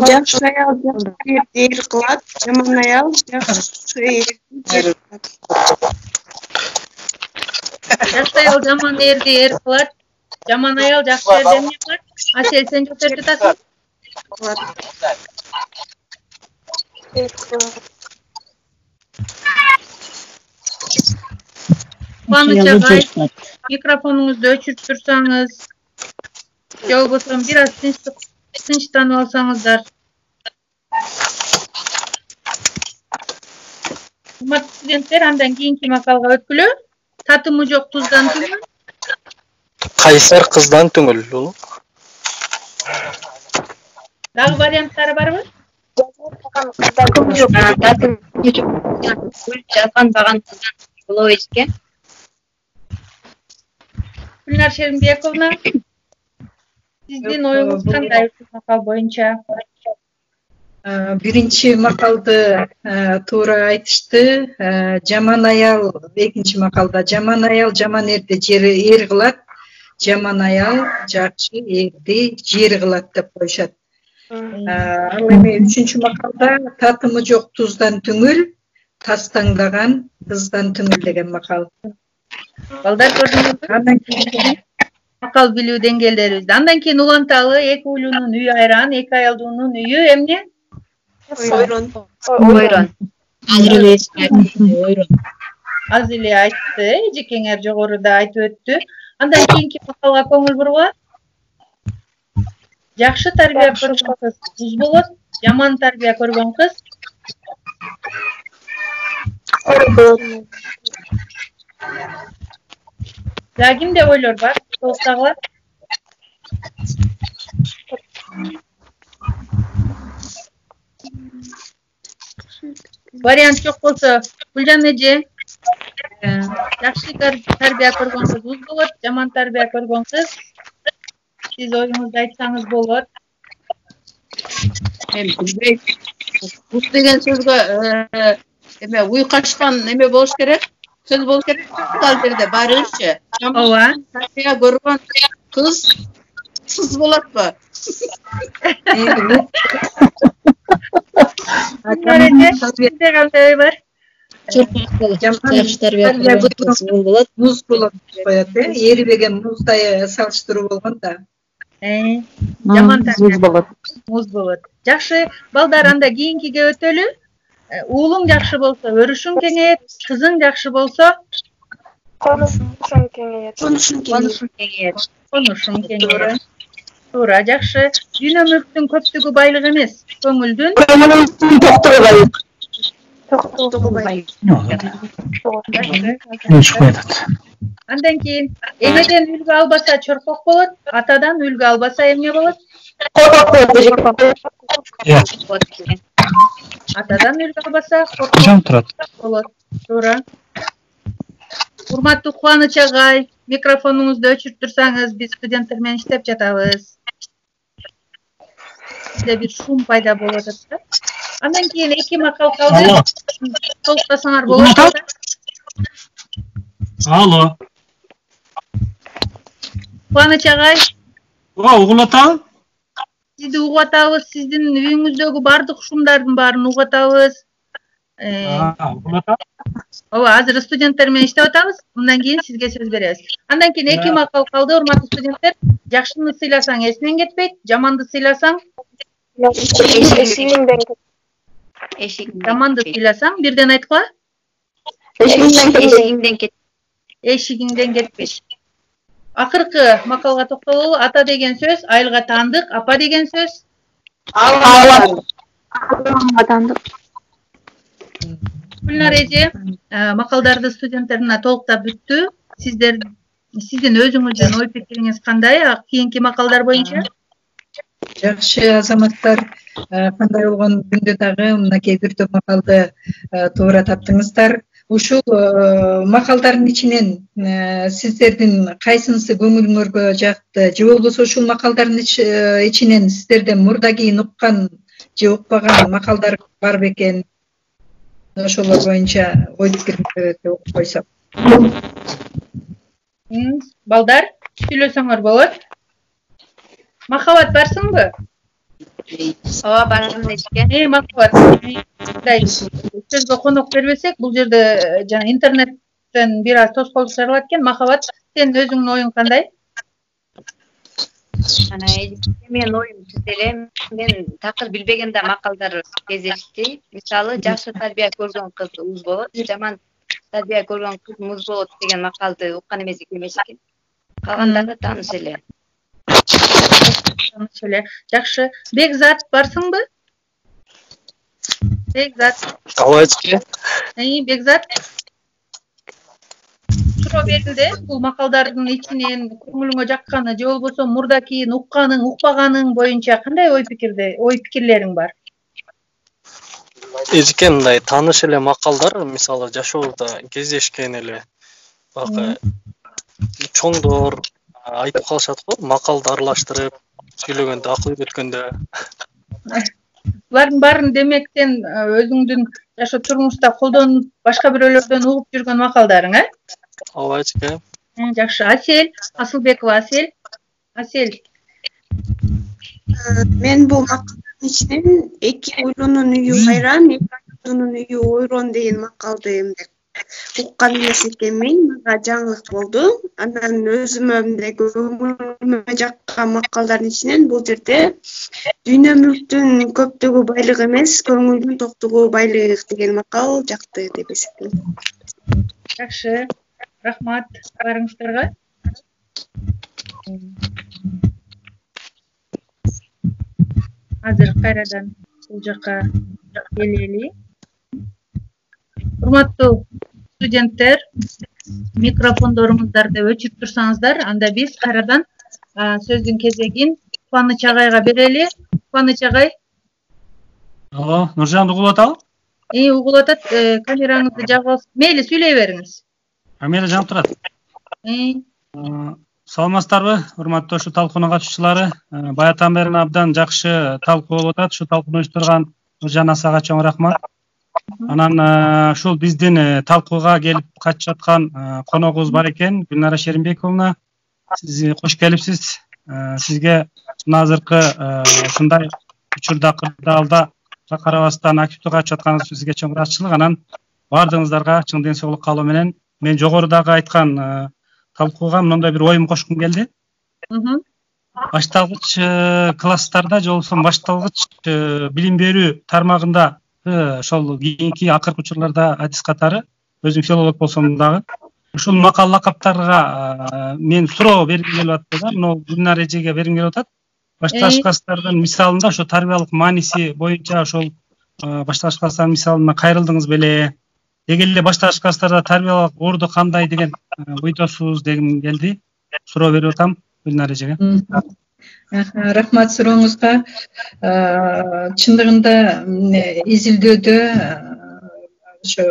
Жакшы аял жакшы эр кылат, жаман аял жакшы эр кылат. Жакшы аял жаман эрди эр кылат, жаман аял жакшы эрди эмне кылат? Асел, сен жооп берип жатасың? Кубаныч агай, микрофонуңузду өчүрүп турсаңыз, же болбосо бир аз тынчтанып алсаңыздар. Урматтуу студенттер, андан кийинки макалга өткүлө. Татымы жок туздан түңүл. Кайсар кыздан түңүл. Дагы варианттары барбы? жазганбаган болобу экен. Гүлнар Шеримбековна, сиздин оюңуз кандай ушул макал боюнча? Биринчи макалды туура айтышты. Жаман аял, экинчи макалда жаман аял жаман эрди эр кылат, жаман аял жакшы эрди жер кылат деп коюшат. Ал эми үчүнчү макалда татымы жок туздан түңүл, тас таңдаган кыздан түңүл деген макал. Балдар көрдүңүзбү? Андан кийин макал билүү деңгээлдерибизди. Андан кийин уланталы, эки уйлуунун үйү айран, эки аялдуунун үйү эмне? Ойрон. Ойрон. Az эле айтты, эжекеңер жогоруда айтып өттү. Андан кийинки макалга көңүл бургула. Жакшы тарбия көргөн кыз кыз болот, жаман тарбия көргөн кыз да кимде ойлор бар? Толуктагыла. Вариант жок болсо, Гүлжан эже, жакшы тарбия көргөн кыз уз болот, жаман тарбия көргөн кыз. Сиз оюңузду айтсаңыз болот. Мен билбейм. Уз деген сөзгө эме уй качкан эме болуш керек. Сөз болуш керек. Ал жерде барыңызчы. Ооба. Тарбия көргөн кыз сыз болотпу? Гүлнар эже, сизде кандай ой бар? Жакшы тарбия көргөн кыз болот, муз болот деп коет. Эрибеген муздай салыштыруу болгон да. Жаман тарбия болот. Муз болот. Жакшы, балдар, анда кийинкиге өтөлү. Уулуң жакшы болсо, өрүшүң кеңейет, кызың жакшы болсо, Конушуң кеңейет. Конушуң кеңейет. Туура, жакшы. Дүйнө мүлктүн көптүгү байлык эмес, көңүлдүн токтугу байлык. Андан кийин эмеден үлгү албаса чоркок болот, атадан үлгү албаса эмне болот? Атадан үлгү албаса коркок болот. Туура. Урматтуу Кубаныч агай, микрофонуңузду өчүрүп турсаңыз, биз студенттер менен иштеп жатабыз. Сизде бир шум пайда болуп атат да. Андан кийин эки макал калды. Толуктасаңар болот. Алло. Кубаныч агай, Угуп атам? сизди угуп атабыз, сиздин үйүңүздөгү бардык шумдардын баарын угуп атабыз. Угуп атам? Ооба, азыр студенттер менен иштеп атабыз. Мындан кийин сизге сөз беребиз. Андан кийин эки макал калды, урматтуу студенттер. Жакшыны сыйласаң эсинен кетпейт, жаманды сыйласаң, жаманды сыйласаң, бирден айткыла. Эшигиңден кетпейт. Акыркы макалга токтололу. Ата деген сөз, айылга таандык, апа деген сөз. Гүлнар эже, макалдарды студенттерине толуктап бүттү. Сиздин өзүңүздүн ой пикириңиз кандай? Кийинки макалдар боюнча? Жакшы азаматтар, кандай болгон күндө дагы мынакей бир топ макалды туура таптыңыздар. Ушул макалдардын ичинен сиздердин кайсынысы көңүлүңөргө жакты, же болбосо ушул макалдардын ичинен сиздерден мурда кийин уккан же укпаган макалдар бар бекен? Ошолор боюнча ой пикириңиздерди окуп койсок. Балдар, сүйлөсөңөр болот. Махабат барсыңбы? Ооба, бармын эчке. Махабат. Сөзгө конок бербесек, бул жерде жана интернеттен бир аз тоскоолдук чыгарылат экен. Махабат, сенин өзүңдүн оюң кандай? Менин оюм түз эле. Мен такыр билбеген да макалдар кездешти. Мисалы, жакшы тарбия көргөн кыз уз болот, жаман тарбия көргөн кыз муз болот деген макалды уккан эмес экен. Калгандары тааныш эле. Жакшы. Бекзат барсыңбы? Бекзат. Калайчы? Бекзат. Суроо берилди. Бул макалдардын ичинен көңүлүңө жакканы же болбосо мурда кийин укканың, укпаганың боюнча кандай ой пикирлериң бар? эжеке мындай тааныш эле макалдар мисалы жашообузда кездешкен эле баягы чоңдор айтып калышат го, макалды аралаштырып сүйлөгөндө, акыл үйрөткөндө. Булардын баарын демектен өзүңдүн жашоо турмушта колдонуп, башка бирөөлөрдөн угуп жүргөн макалдарың, Ооба эжеке. Жакшы. Асель, Асылбекова Асель. Асель. Мен бул макалдын ичинен эки ойлонун үйү кайран, эки ойлонун үйү ойрон деген макалды мындай уккан эмес экенмин, мага жаңылык болду. Андан өзүмө мындай көңүлүмө жаккан макалдардын ичинен бул жерде дүйнө мүлктүн көптүгү байлык эмес, көңүлдүн токтугу байлык деген макал жакты деп эсептейм. Жакшы. Рахмат барыңыздарга. Азыр кайрадан бул жака келели. Урматтуу студенттер, микрофондоруңуздарды өчүрүп турсаңыздар, анда биз кайрадан сөздүн кезегин Кубаныч агайга берели. Кубаныч агай. Алло, Нуржан угулуп атабы? Угулуп атат. Камераңызды жагып алып, мейли сүйлөй бериңиз. Камера жанып турат. Саламатсыздарбы, урматтуу ушу талкуунун катышуучулары? Баятан бери абдан жакшы талкуу болуп атат. Ушу талкууну уюштурган Нуржан асага чоң рахмат. Анан ушул биздин талкууга келип катышып аткан коногубуз бар экен, Гүлнара Шеримбековна. Сиз кош келипсиз. Сизге азыркы ушундай учурда кырдаалда карабастан активдүү катышып атканыңыз үчүн сизге чоң ыраазычылык. Анан баардыгыңыздарга чың ден соолук каалоо менен мен жогорудагы айткан талкууга мындай бир оюм кошкум келди. Башталгыч класстарда же болбосо башталгыч билим берүү тармагында ошол кийинки акыркы учурларда адис катары, өзүм филолог болсом дагы ушул макал лакаптарга мен суроо бергим келип атты да, мына Гүлнара эжеге бергим келип атат. Башталгыч класстардын мисалында ошо тарбиялык мааниси боюнча ошол башталгыч класстардын мисалына кайрылдыңыз беле? Деги эле башталгыч класстарда тарбиялык орду кандай деген ойдосуз дегим келди. Суроо берип атам Гүлнара эжеге. Рахмат сурооңузга. Чындыгында изилдөөдө ошо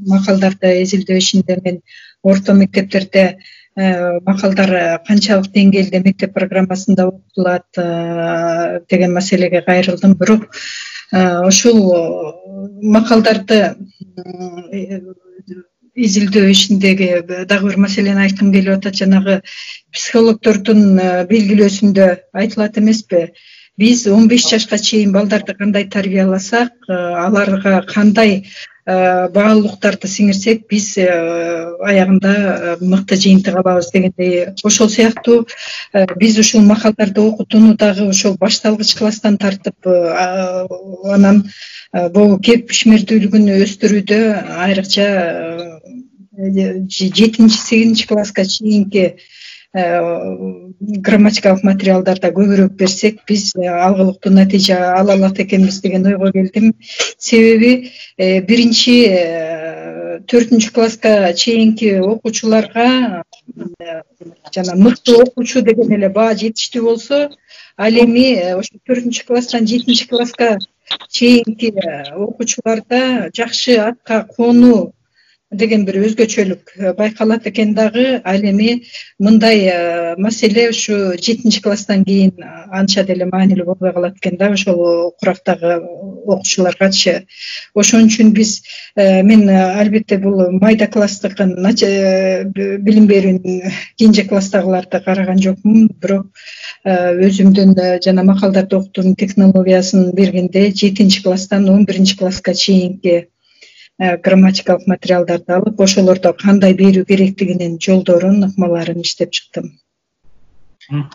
макалдарды изилдөө ишинде мен орто мектептерде макалдар канчалык деңгээлде мектеп программасында окутулат деген маселеге кайрылдым. Бирок ушул макалдарды изилдөө ишиндеги дагы бир маселени айткым келип атат. Жанагы психологдордун белгилөөсүндө айтылат эмеспи? Биз 15 жашка чейин балдарды кандай тарбияласак, аларга кандай баалуулуктарды сиңирсек, биз аягында мыкты жыйынтык алабыз дегендей. Ошол сыяктуу биз ушул макалдарды окутууну дагы ошол башталгыч класстан тартып, анан бул кеп ишмердүүлүгүн өстүрүүдө айрыкча 7-8 класска чейинки грамматикалык материалдарда көбүрөөк берсек, биз алгылыктуу натыйжа ала алат экенбиз деген ойго келдим. Себеби 1-4 класска чейинки окуучуларга жана мыкты окуучу деген эле баа жетиштүү болсо, ал эми ошо 4 класстан 7 класска чейинки окуучуларда жакшы атка конуу деген бир өзгөчөлүк байкалат экен дагы. Ал эми мындай маселе ушу 7 класстан кийин анча деле маанилүү болбой калат экен да, ошол курактагы окуучуларгачы. Ошон үчүн биз мен албетте бул майда класстыкын билим берүүнүн кийинчи класстагыларды караган жокмун, бирок өзүмдүн жана макалдарды окутуунун технологиясын бергенде 7 класстан 11 класска чейинки грамматикалык материалдарды алып, ошолордо кандай берүү керектигинин жолдорун, ыкмаларын иштеп чыктым.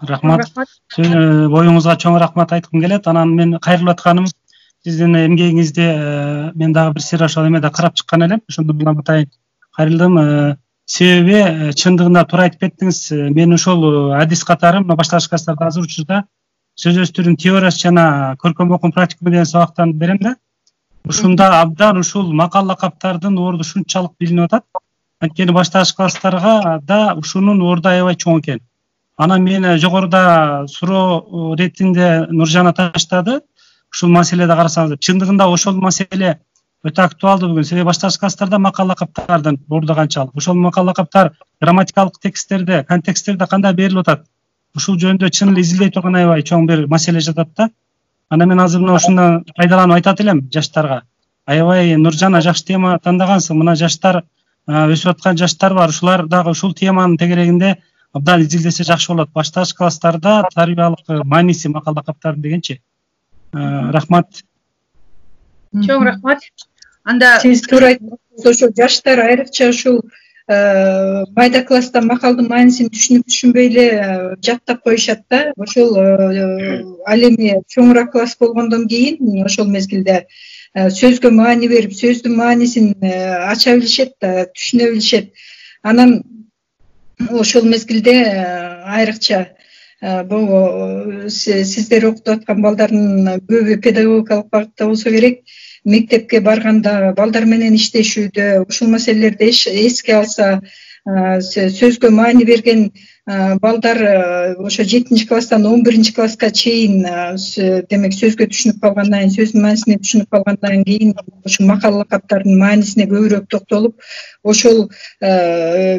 Рахмат. Боюңузга чоң рахмат айткым келет. Анан мен кайрылып атканым, сиздин эмгегиңизди мен дагы бир сыйра ошол эмеде карап чыккан элем. Ошондон улам атайын кайрылдым. Себеби чындыгында туура айтып кеттиңиз. Мен ошол адис катары мына башталгыч класстарда азыр учурда сөз өстүрүүнүн теориясы жана көркөм окуум практикуму деген сабактан берем да. Ушунда абдан ушул макал лакаптардын орду ушунчалык билинип атат. Анткени башталгыч класстарга да ушунун орду аябай чоң экен. Анан мен жогоруда суроо ретинде Нуржан таштады. ушул маселеде карасаңыз, чындыгында ошол маселе өтө актуалдуу бүгүн. Себеби башталгыч класстарда макал лакаптардын орду канчалык, ошол макал лакаптар грамматикалык тексттерде, контексттерде кандай берилип атат, ушул жөнүндө чын эле изилдей турган аябай чоң бир маселе жатат да. Ана мен азыр мына ушундан пайдаланып айтат элем жаштарга. Аябай Нуржана жакшы тема тандагансың. Мына жаштар, өсүп аткан жаштар бар. Ушулар дагы ушул теманын тегерегинде абдан изилдесе жакшы болот. Башталгыч класстарда тарбиялык мааниси макал лакаптардын дегенчи. Рахмат. Чоң рахмат. Анда Сиз туура айттыңыз. Ошо жаштар айрыкча ушул майда класста макалдын маанисин түшүнбөй эле жаттап коюшат да. Ошол ал эми чоңураак класс болгондон кийин ошол мезгилде сөзгө маани берип, сөздүн маанисин ача билишет да, түшүнө билишет. Анан ошол мезгилде айрыкча бул сиздер окутуп аткан балдардын көбү педагогикалык багытта болсо керек, мектепке барганда балдар менен иштешүүдө ушул маселелерди эске алса, сөзгө маани берген балдар ошо 7 класстан 11 класска чейин демек сөзгө түшүнүп калгандан кийин, сөздүн маанисине түшүнүп калгандан кийин ушул макал лакаптардын маанисине көбүрөөк токтолуп, ошол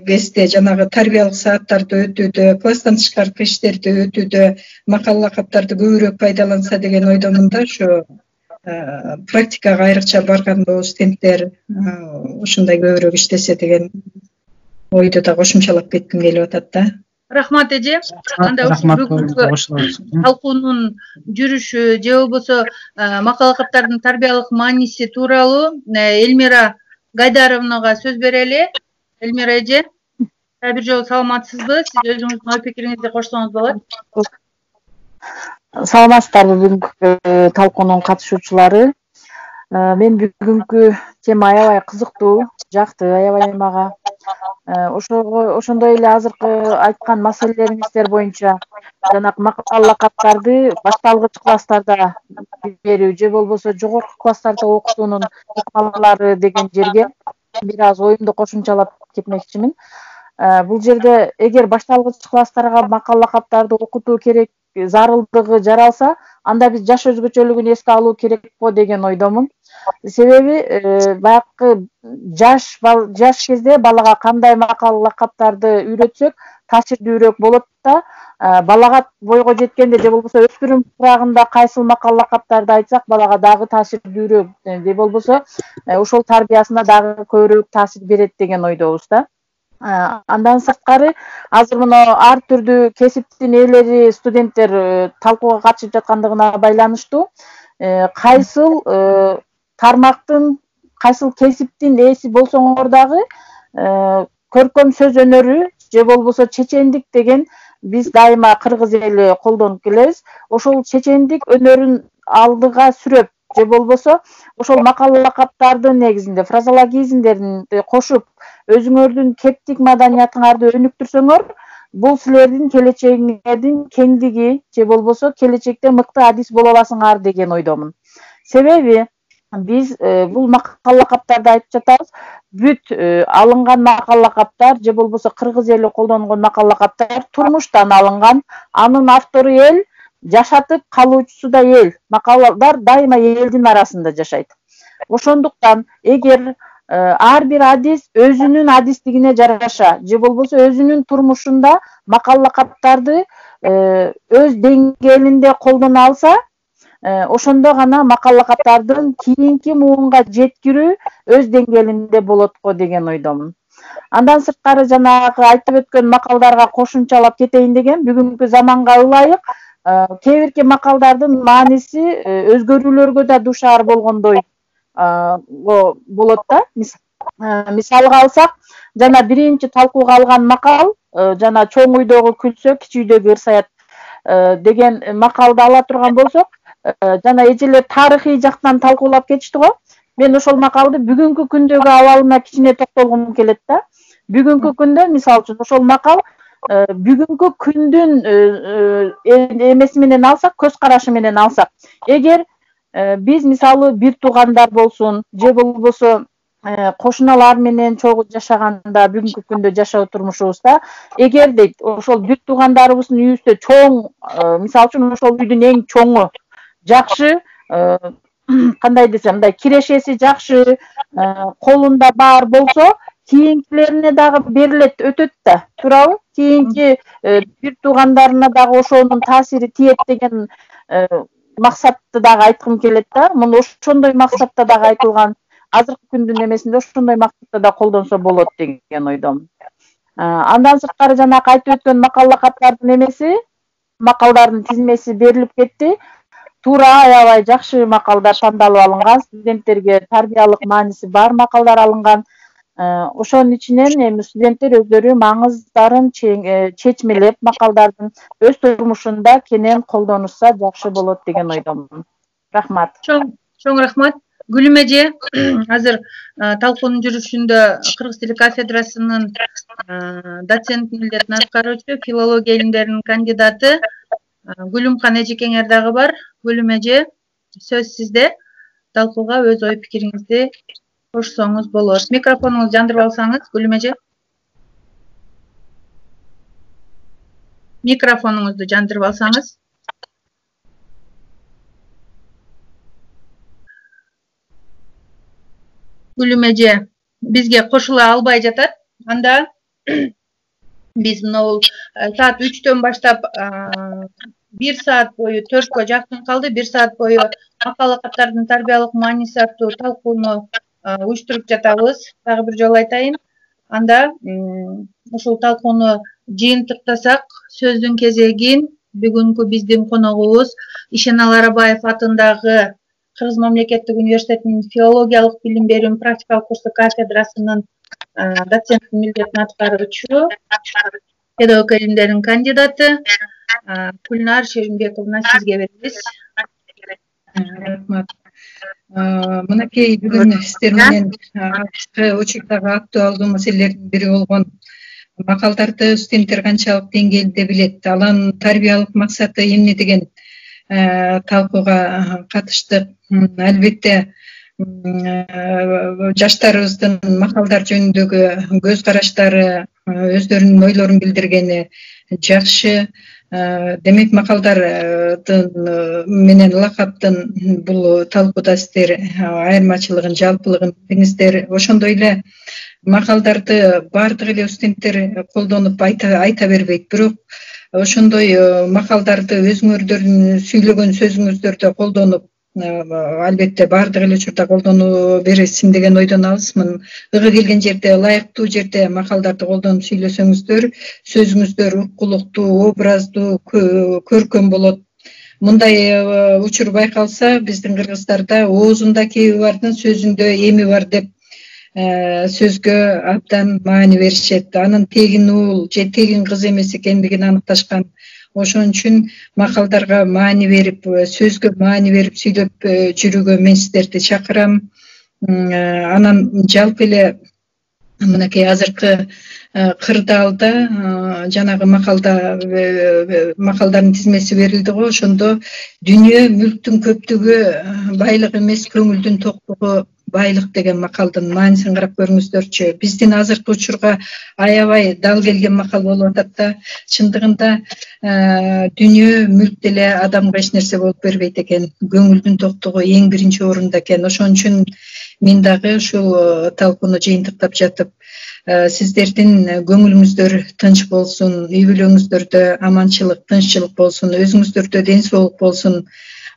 кезде жанагы тарбиялык сааттарды өтүүдө, класстан тышкаркы иштерди өтүүдө макал лакаптарды көбүрөөк пайдаланса деген ойдомун да. Ошо практикага айрыкча барганда студенттер ушундай көбүрөөк иштесе деген ойду да кошумчалап кетким келип атат да. рахмат эже. Анда бүгүнкү талкуунун жүрүшү же болбосо макал лакаптардын тарбиялык мааниси тууралуу Элмира Гайдаровнага сөз берели. Элмира эже, бир жолу саламатсызбы? Сиз өзүңүздүн ой пикириңизди кошсоңуз болот. Саламатсыздарбы бүгүнкү талкуунун катышуучулары. Мен бүгүнкү тема аябай кызыктуу, жакты аябай мага. Ошондой эле азыркы айткан маселелериңиздер боюнча жанагы макал лакаптарды башталгыч класстарда берүү же болбосо жогорку класстарда окутуунун ыкмалары деген жерге бир аз оюмду кошумчалап кетмекчимин. Бул жерде эгер башталгыч класстарга макал лакаптарды окутуу керек зарылдыгы жаралса, анда биз жаш өзгөчөлүгүн эске алуу керек го деген ойдомун. Себеби баягы жаш кезде балага кандай макал лакаптарды үйрөтсөк таасирдүүрөөк болот да, балага бойго жеткенде же болбосо өспүрүм чагында кайсыл макал лакаптарды айтсак балага дагы таасирдүүрөөк же болбосо ошол тарбиясына дагы көбүрөөк таасир берет деген ойдобуз да. Андан сырткары азыр мына ар түрдүү кесиптин ээлери студенттер талкууга катышып жаткандыгына байланыштуу кайсыл тармактын, кайсыл кесиптин ээси болсоңор дагы көркөм сөз өнөрү же болбосо чечендик деген биз дайыма кыргыз эли колдонуп келебиз. Ошол чечендик өнөрүн алдыга сүрөп же болбосо ошол макал лакаптардын негизинде фразологизмдерди кошуп өзүңөрдүн кептик маданиятыңарды өнүктүрсөңөр, бул силердин келечегиңердин кеңдиги же болбосо келечекте мыкты адис боло аласыңар деген ойдомун. Себеби биз бул макал лакаптарды айтып жатабыз. Бүт алынган макал лакаптар же болбосо кыргыз эли колдонгон макал лакаптар турмуштан алынган, анын автору эл, жашатып калуучусу да эл. Макалдар дайыма элдин арасында жашайт. Ошондуктан эгер ар бир адис өзүнүн адистигине жараша же болбосо өзүнүн турмушунда макал лакаптарды өз деңгээлинде колдоно алса, ошондо гана макал лакаптардын кийинки муунга жеткирүү өз деңгээлинде болот го деген ойдомун. Андан сырткары жанагы айтып өткөн макалдарга кошумчалап кетейин деген, бүгүнкү заманга ылайык кээ бирки макалдардын мааниси өзгөрүүлөргө да дуушар болгондой болот да. Мисалга алсак, жана биринчи талкууга алган макал жана чоң үйдөгү күлсө, кичи үйдөгү ырсаят деген макалды ала турган болсок, жана эжелер тарыхый жактан талкуулап кетишти го. Мен ошол макалды бүгүнкү күндөгү абалына кичине токтолгум келет да. Бүгүнкү күндө мисалы үчүн ошол макал бүгүнкү күндүн эмеси менен алсак, көз карашы менен алсак, эгер биз мисалы бир туугандар болсун же болбосо кошуналар менен чогуу жашаганда бүгүнкү күндө жашоо турмушубузда, эгер дейт ошол бир туугандарыбыздын үйүбүздө чоң, мисалы үчүн ошол үйдүн эң чоңу жакшы кандай десем, мындай кирешеси жакшы, колунда бар болсо, кийинкилерине дагы берилет, өтөт да, туурабы? Кийинки бир туугандарына дагы ошонун таасири тиет деген максатты дагы айткым келет да. Муну ошондой максатта дагы айтылган, азыркы күндүн эмесинде ошондой максатта да колдонсо болот деген ойдомун. Андан сырткары жанакы айтып өткөн макал-лакаттардын эмеси, макалдардын тизмеси берилип кетти. Туура, аябай жакшы макалдар тандалып алынган, студенттерге тарбиялык мааниси бар макалдар алынган. Ошонун ичинен эми студенттер өздөрү маңыздарын чечмелеп, макалдардын өз турмушунда кенен колдонушса жакшы болот деген ойдомун. Рахмат. Чоң рахмат. Гүлүм эже, азыр талкуунун жүрүшүндө кыргыз тили кафедрасынын доцент милдетин аткаруучу, филология илимдеринин кандидаты Гүлүмкан эжекеңер дагы бар. Гүлүм эже, сөз сизде. Талкууга өз ой пикириңизди кошсоңуз болот. Микрофонуңузду жандырып алсаңыз, Гүлүм эже. Микрофонуңузду жандырып алсаңыз. Гүлүм эже бизге кошула албай жатат. Анда биз мынау саат 3-төн баштап 1 саат бою 4кө жакын калды. 1 саат бою макал-лакаттардын тарбиялык мааниси аттуу талкууну уюштуруп жатабыз. Дагы бир жолу айтайын. Анда ушул талкууну жыйынтыктасак, сөздүн кезегин бүгүнкү биздин коногубуз Ишенал Арабаев атындагы Кыргыз мамлекеттик университетинин филологиялык билим берүү практикалык курсу кафедрасынын доцент милдетин аткаруучу, педагогика илимдеринин кандидаты Гүлнар Шеринбековна, сизге беребиз. Рахмат. Мынакей бүгүн сиздер менен учурдагы актуалдуу маселелердин бири болгон макалдарды студенттер канчалык деңгээлде билет, алардын тарбиялык максаты эмне деген талкууга катыштык. Албетте жаштарыбыздын макалдар жөнүндөгү көз караштары, өздөрүнүн ойлорун билдиргени жакшы. Демек макалдардын менен лакаптын бул талкууда сиздер айырмачылыгын, жалпылыгын билдиңиздер. Ошондой эле макалдарды баардык эле студенттер колдонуп айта бербейт, бирок ошондой макалдарды өзүңөрдүн сүйлөгөн сөзүңүздөрдө колдонуп, албетте баардык эле учурда колдону бересин деген ойдон алысмын. Ыгы келген жерде, ылайыктуу жерде макалдарды колдонуп сүйлөсөңүздөр, сөзүңүздөр уккулуктуу, образдуу, көркөм болот. Мындай учур байкалса, биздин кыргыздарда оозунда кеби бардын, сөзүндө эми бар деп сөзгө абдан маани беришет. Анын тегин уул же тегин кыз эмес экендигин аныкташкан. Ошон үчүн макалдарга маани берип, сөзгө маани берип сүйлөп жүрүүгө мен сиздерди чакырам. Анан жалпы эле мынакей азыркы кырдаалда жанагы макалдардын тизмеси берилди го, ошондо дүнүйө мүлктүн көптүгү байлык эмес, көңүлдүн токтугу байлык деген макалдын маанисин карап көрүңүздөрчү. Биздин азыркы учурга аябай дал келген макал болуп атат да. Чындыгында дүнүйө мүлк деле адамга эч нерсе болуп бербейт экен. Көңүлдүн токтугу эң биринчи орунда экен. Ошон үчүн мен дагы ушул талкууну жыйынтыктап жатып, сиздердин көңүлүңүздөр тынч болсун, үй бүлөңүздөрдө аманчылык, тынччылык болсун, өзүңүздөрдө ден соолук болсун,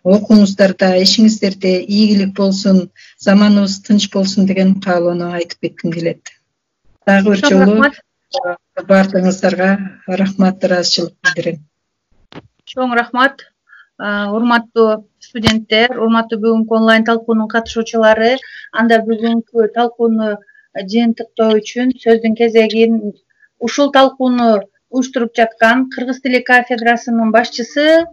окууңуздарда, ишиңиздерде ийгилик болсун, заманыбыз тынч болсун деген каалоону айтып кетким келет. Дагы бир жолу баардыгыңыздарга рахмат, ыраазычылык билдирем. Чоң рахмат. Урматтуу студенттер, урматтуу бүгүнкү онлайн талкуунун катышуучулары, анда бүгүнкү талкууну жыйынтыктоо үчүн сөздүн кезегин ушул талкууну уюштуруп жаткан Кыргыз тили кафедрасынын башчысы,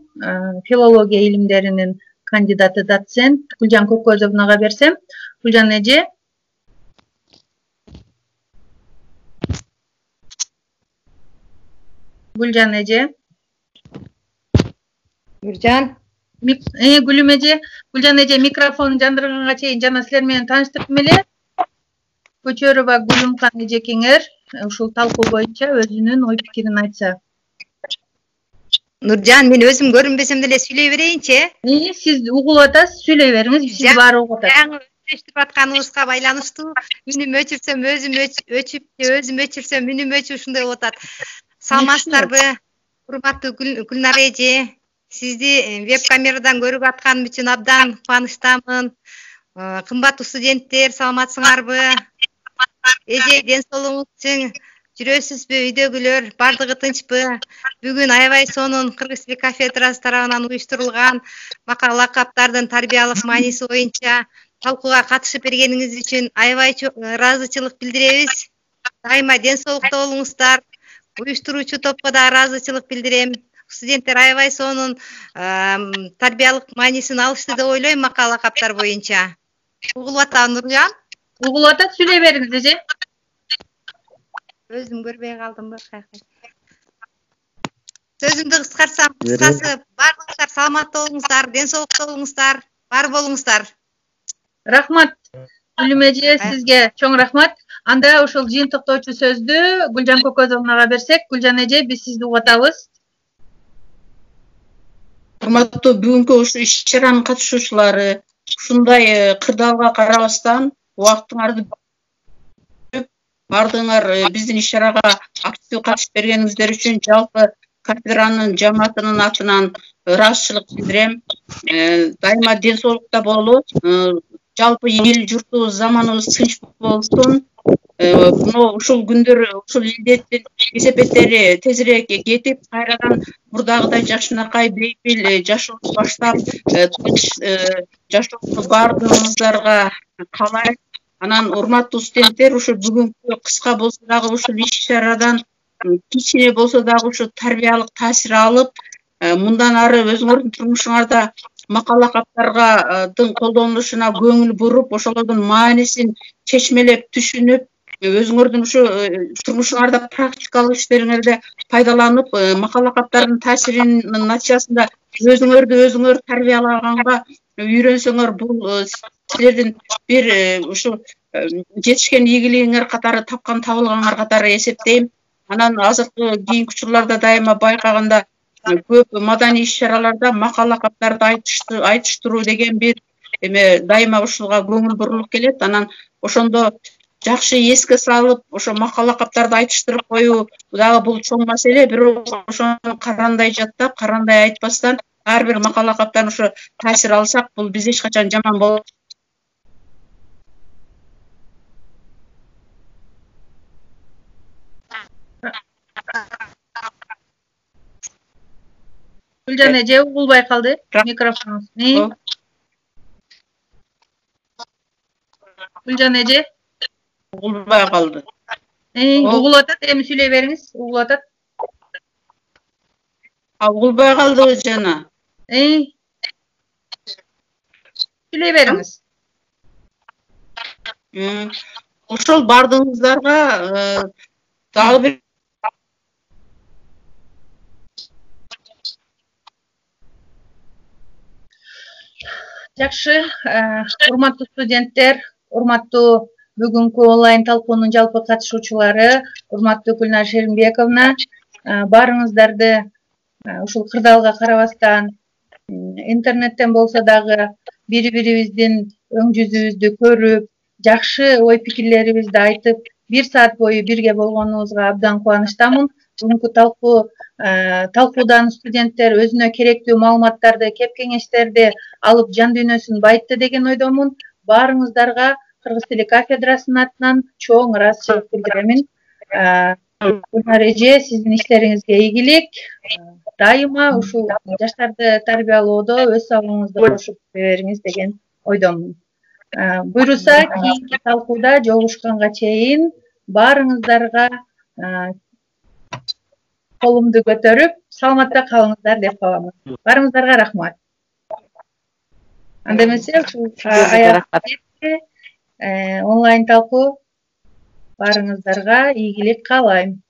филология илимдеринин кандидаты, доцент Гүлжан Көкөзовнага берсем. Гүлжан эже. Гүлжан эже. Гүлжан. Гүлүм эже. Гүлжан эже микрофонун жандырганга чейин жана силер менен тааныштырдым эле. Көчөрова Гүлүмкан эжекеңер ушул талкуу боюнча өзүнүн ой пикирин айтса. Нуржан, мен өзүм көрүнбесем деле сүйлөй берейинчи. Siz угулуп атасыз, сүйлөй бериңиz, биз баары угуп атат. Жаңы өздөштүрүп атканыбызга байланыштуу үнүм өчүрсөм өзүм өчүп, өзүм өчүрсөм үнүм өчүп ушундай болуп атат. Саламатсыздарбы, урматтуу Гүлнар эже? Сизди веб камерадан көрүп атканым үчүн абдан кубанычтамын. Кымбаттуу студенттер, саламатсыңарбы? Эже, ден соолугуңуз үчүн жүрөсүзбү, үйдөгүлөр бардыгы тынчпы? Бүгүн аябай сонун Кыргыз тили кафедрасы тарабынан уюштурулган макал лакаптардын тарбиялык мааниси боюнча талкууга катышып бергениңиз үчүн аябай ыраазычылык билдиребиз. Дайыма ден соолукта болуңуздар. Уюштуруучу топко да ыраазычылык билдирем. Студенттер аябай сонун тарбиялык маанисин алышты деп ойлойм макал лакаптар боюнча. Угулуп атабы, Нуржан? Угулуп атат, сүйлөй бериңиз, эже. Өзүм көрбөй калдымбы, кайкай. Сөзүмдү кыскартсам, кыскасы бардыгыңыздар саламатта болуңуздар, ден соолукта болуңуздар, бар болуңуздар. Рахмат. Гүлүм эже, сизге чоң рахмат. Анда ошол жыйынтыктоочу сөздү Гүлжан Көкөзовнага берсек, Гүлжан эже, биз сизди угуп атабыз. Урматтуу бүгүнкү ушул иш-чаранын катышуучулары, ушундай кырдаалга карабастан убактыңарды бардыңар биздин иш-чарага активдүү катышып бергениңиздер үчүн жалпы кафедранын жамаатынын атынан ыраазычылык билдирем. Дайыма ден соолукта болуп, жалпы эл журтубуз заманыбыз тынч болсун. Ушул күндөр ушул илдеттин кесепеттери тезирээк кетип, кайрадан мурдагыдай жакшынакай бейпил жашообду баштап, тынч жашообду баардыгыңыздарга каалайм. Анан урматтуу студенттер, ушул бүгүнкү кыска болсо дагы ушул иш-чарадан кичине болсо дагы ушу тарбиялык таасир алып, мындан ары өзүңөрдүн турмушуңарда макал лакаптардын колдонулушуна көңүл буруп, ошолордун маанисин чечмелеп түшүнүп, өзүңөрдүн ушу турмушуңарда практикалык иштериңерде пайдаланып, макал лакаптардын таасиринин натыйжасында өзүңөр тарбиялаганга үйрөнсөңөр, бул силердин бир ушу жетишкен ийгилигиңер катары, тапкан табылгаңар катары эсептейм. Анан азыркы кийинки учурларда дайыма байкаганда көп маданий иш-чараларда макал лакаптарды айтыштыруу деген бир дайыма ушуга көңүл бурулуп келет. Анан ошондо жакшы эске салып, ошо макал лакаптарды айтыштырып коюу дагы бул чоң маселе. Бирок ошону карандай жаттап, карандай айтпастан ар бир макал лакаптан ошо таасир алсак, бул биз эч качан жаман болот. Гүлжан эже, угулбай калды. Микрофонуңуз. Гүлжан эже. Угулбай калды. Угулуп атат, эми сүйлөй бериңиз. Угулуп атат. Угулбай калды жана. Сүйлөй бериңиз. Ошол бардыгыңыздарга дагы бир Жакшы, урматтуу студенттер, урматтуу бүгүнкү онлайн талкуунун жалпы катышуучулары, урматтуу Гүлнар Шеримбековна, баарыңыздарды ушул кырдаалга карабастан интернеттен болсо дагы бири-бирибиздин өң жүзүбүздү көрүп, жакшы ой пикирлерибизди айтып, 1 саат бою бирге болгонубузга абдан кубанычтамын. Бүгүнкү талкуудан студенттер өзүнө керектүү маалыматтарды, кеп кеңештерди алып жан дүйнөсүн байытты деген ойдомун. Баарыңыздарга Кыргыз тили кафедрасынын атынан чоң ыраазычылык билдиремин. Гүлнар эже, сиздин иштериңизге ийгилик. Дайыма ушул жаштарды тарбиялоодо өз салымыңызды кошуп бериңиз деген ойдомун. Буйруса, кийинки талкууда жолугушканга чейин баарыңыздарга колумду көтөрүп, саламатта калыңыздар деп калам. Баарыңыздарга рахмат. Анда эмесе ушул онлайн талкуу баарыңыздарга ийгилик каалайм.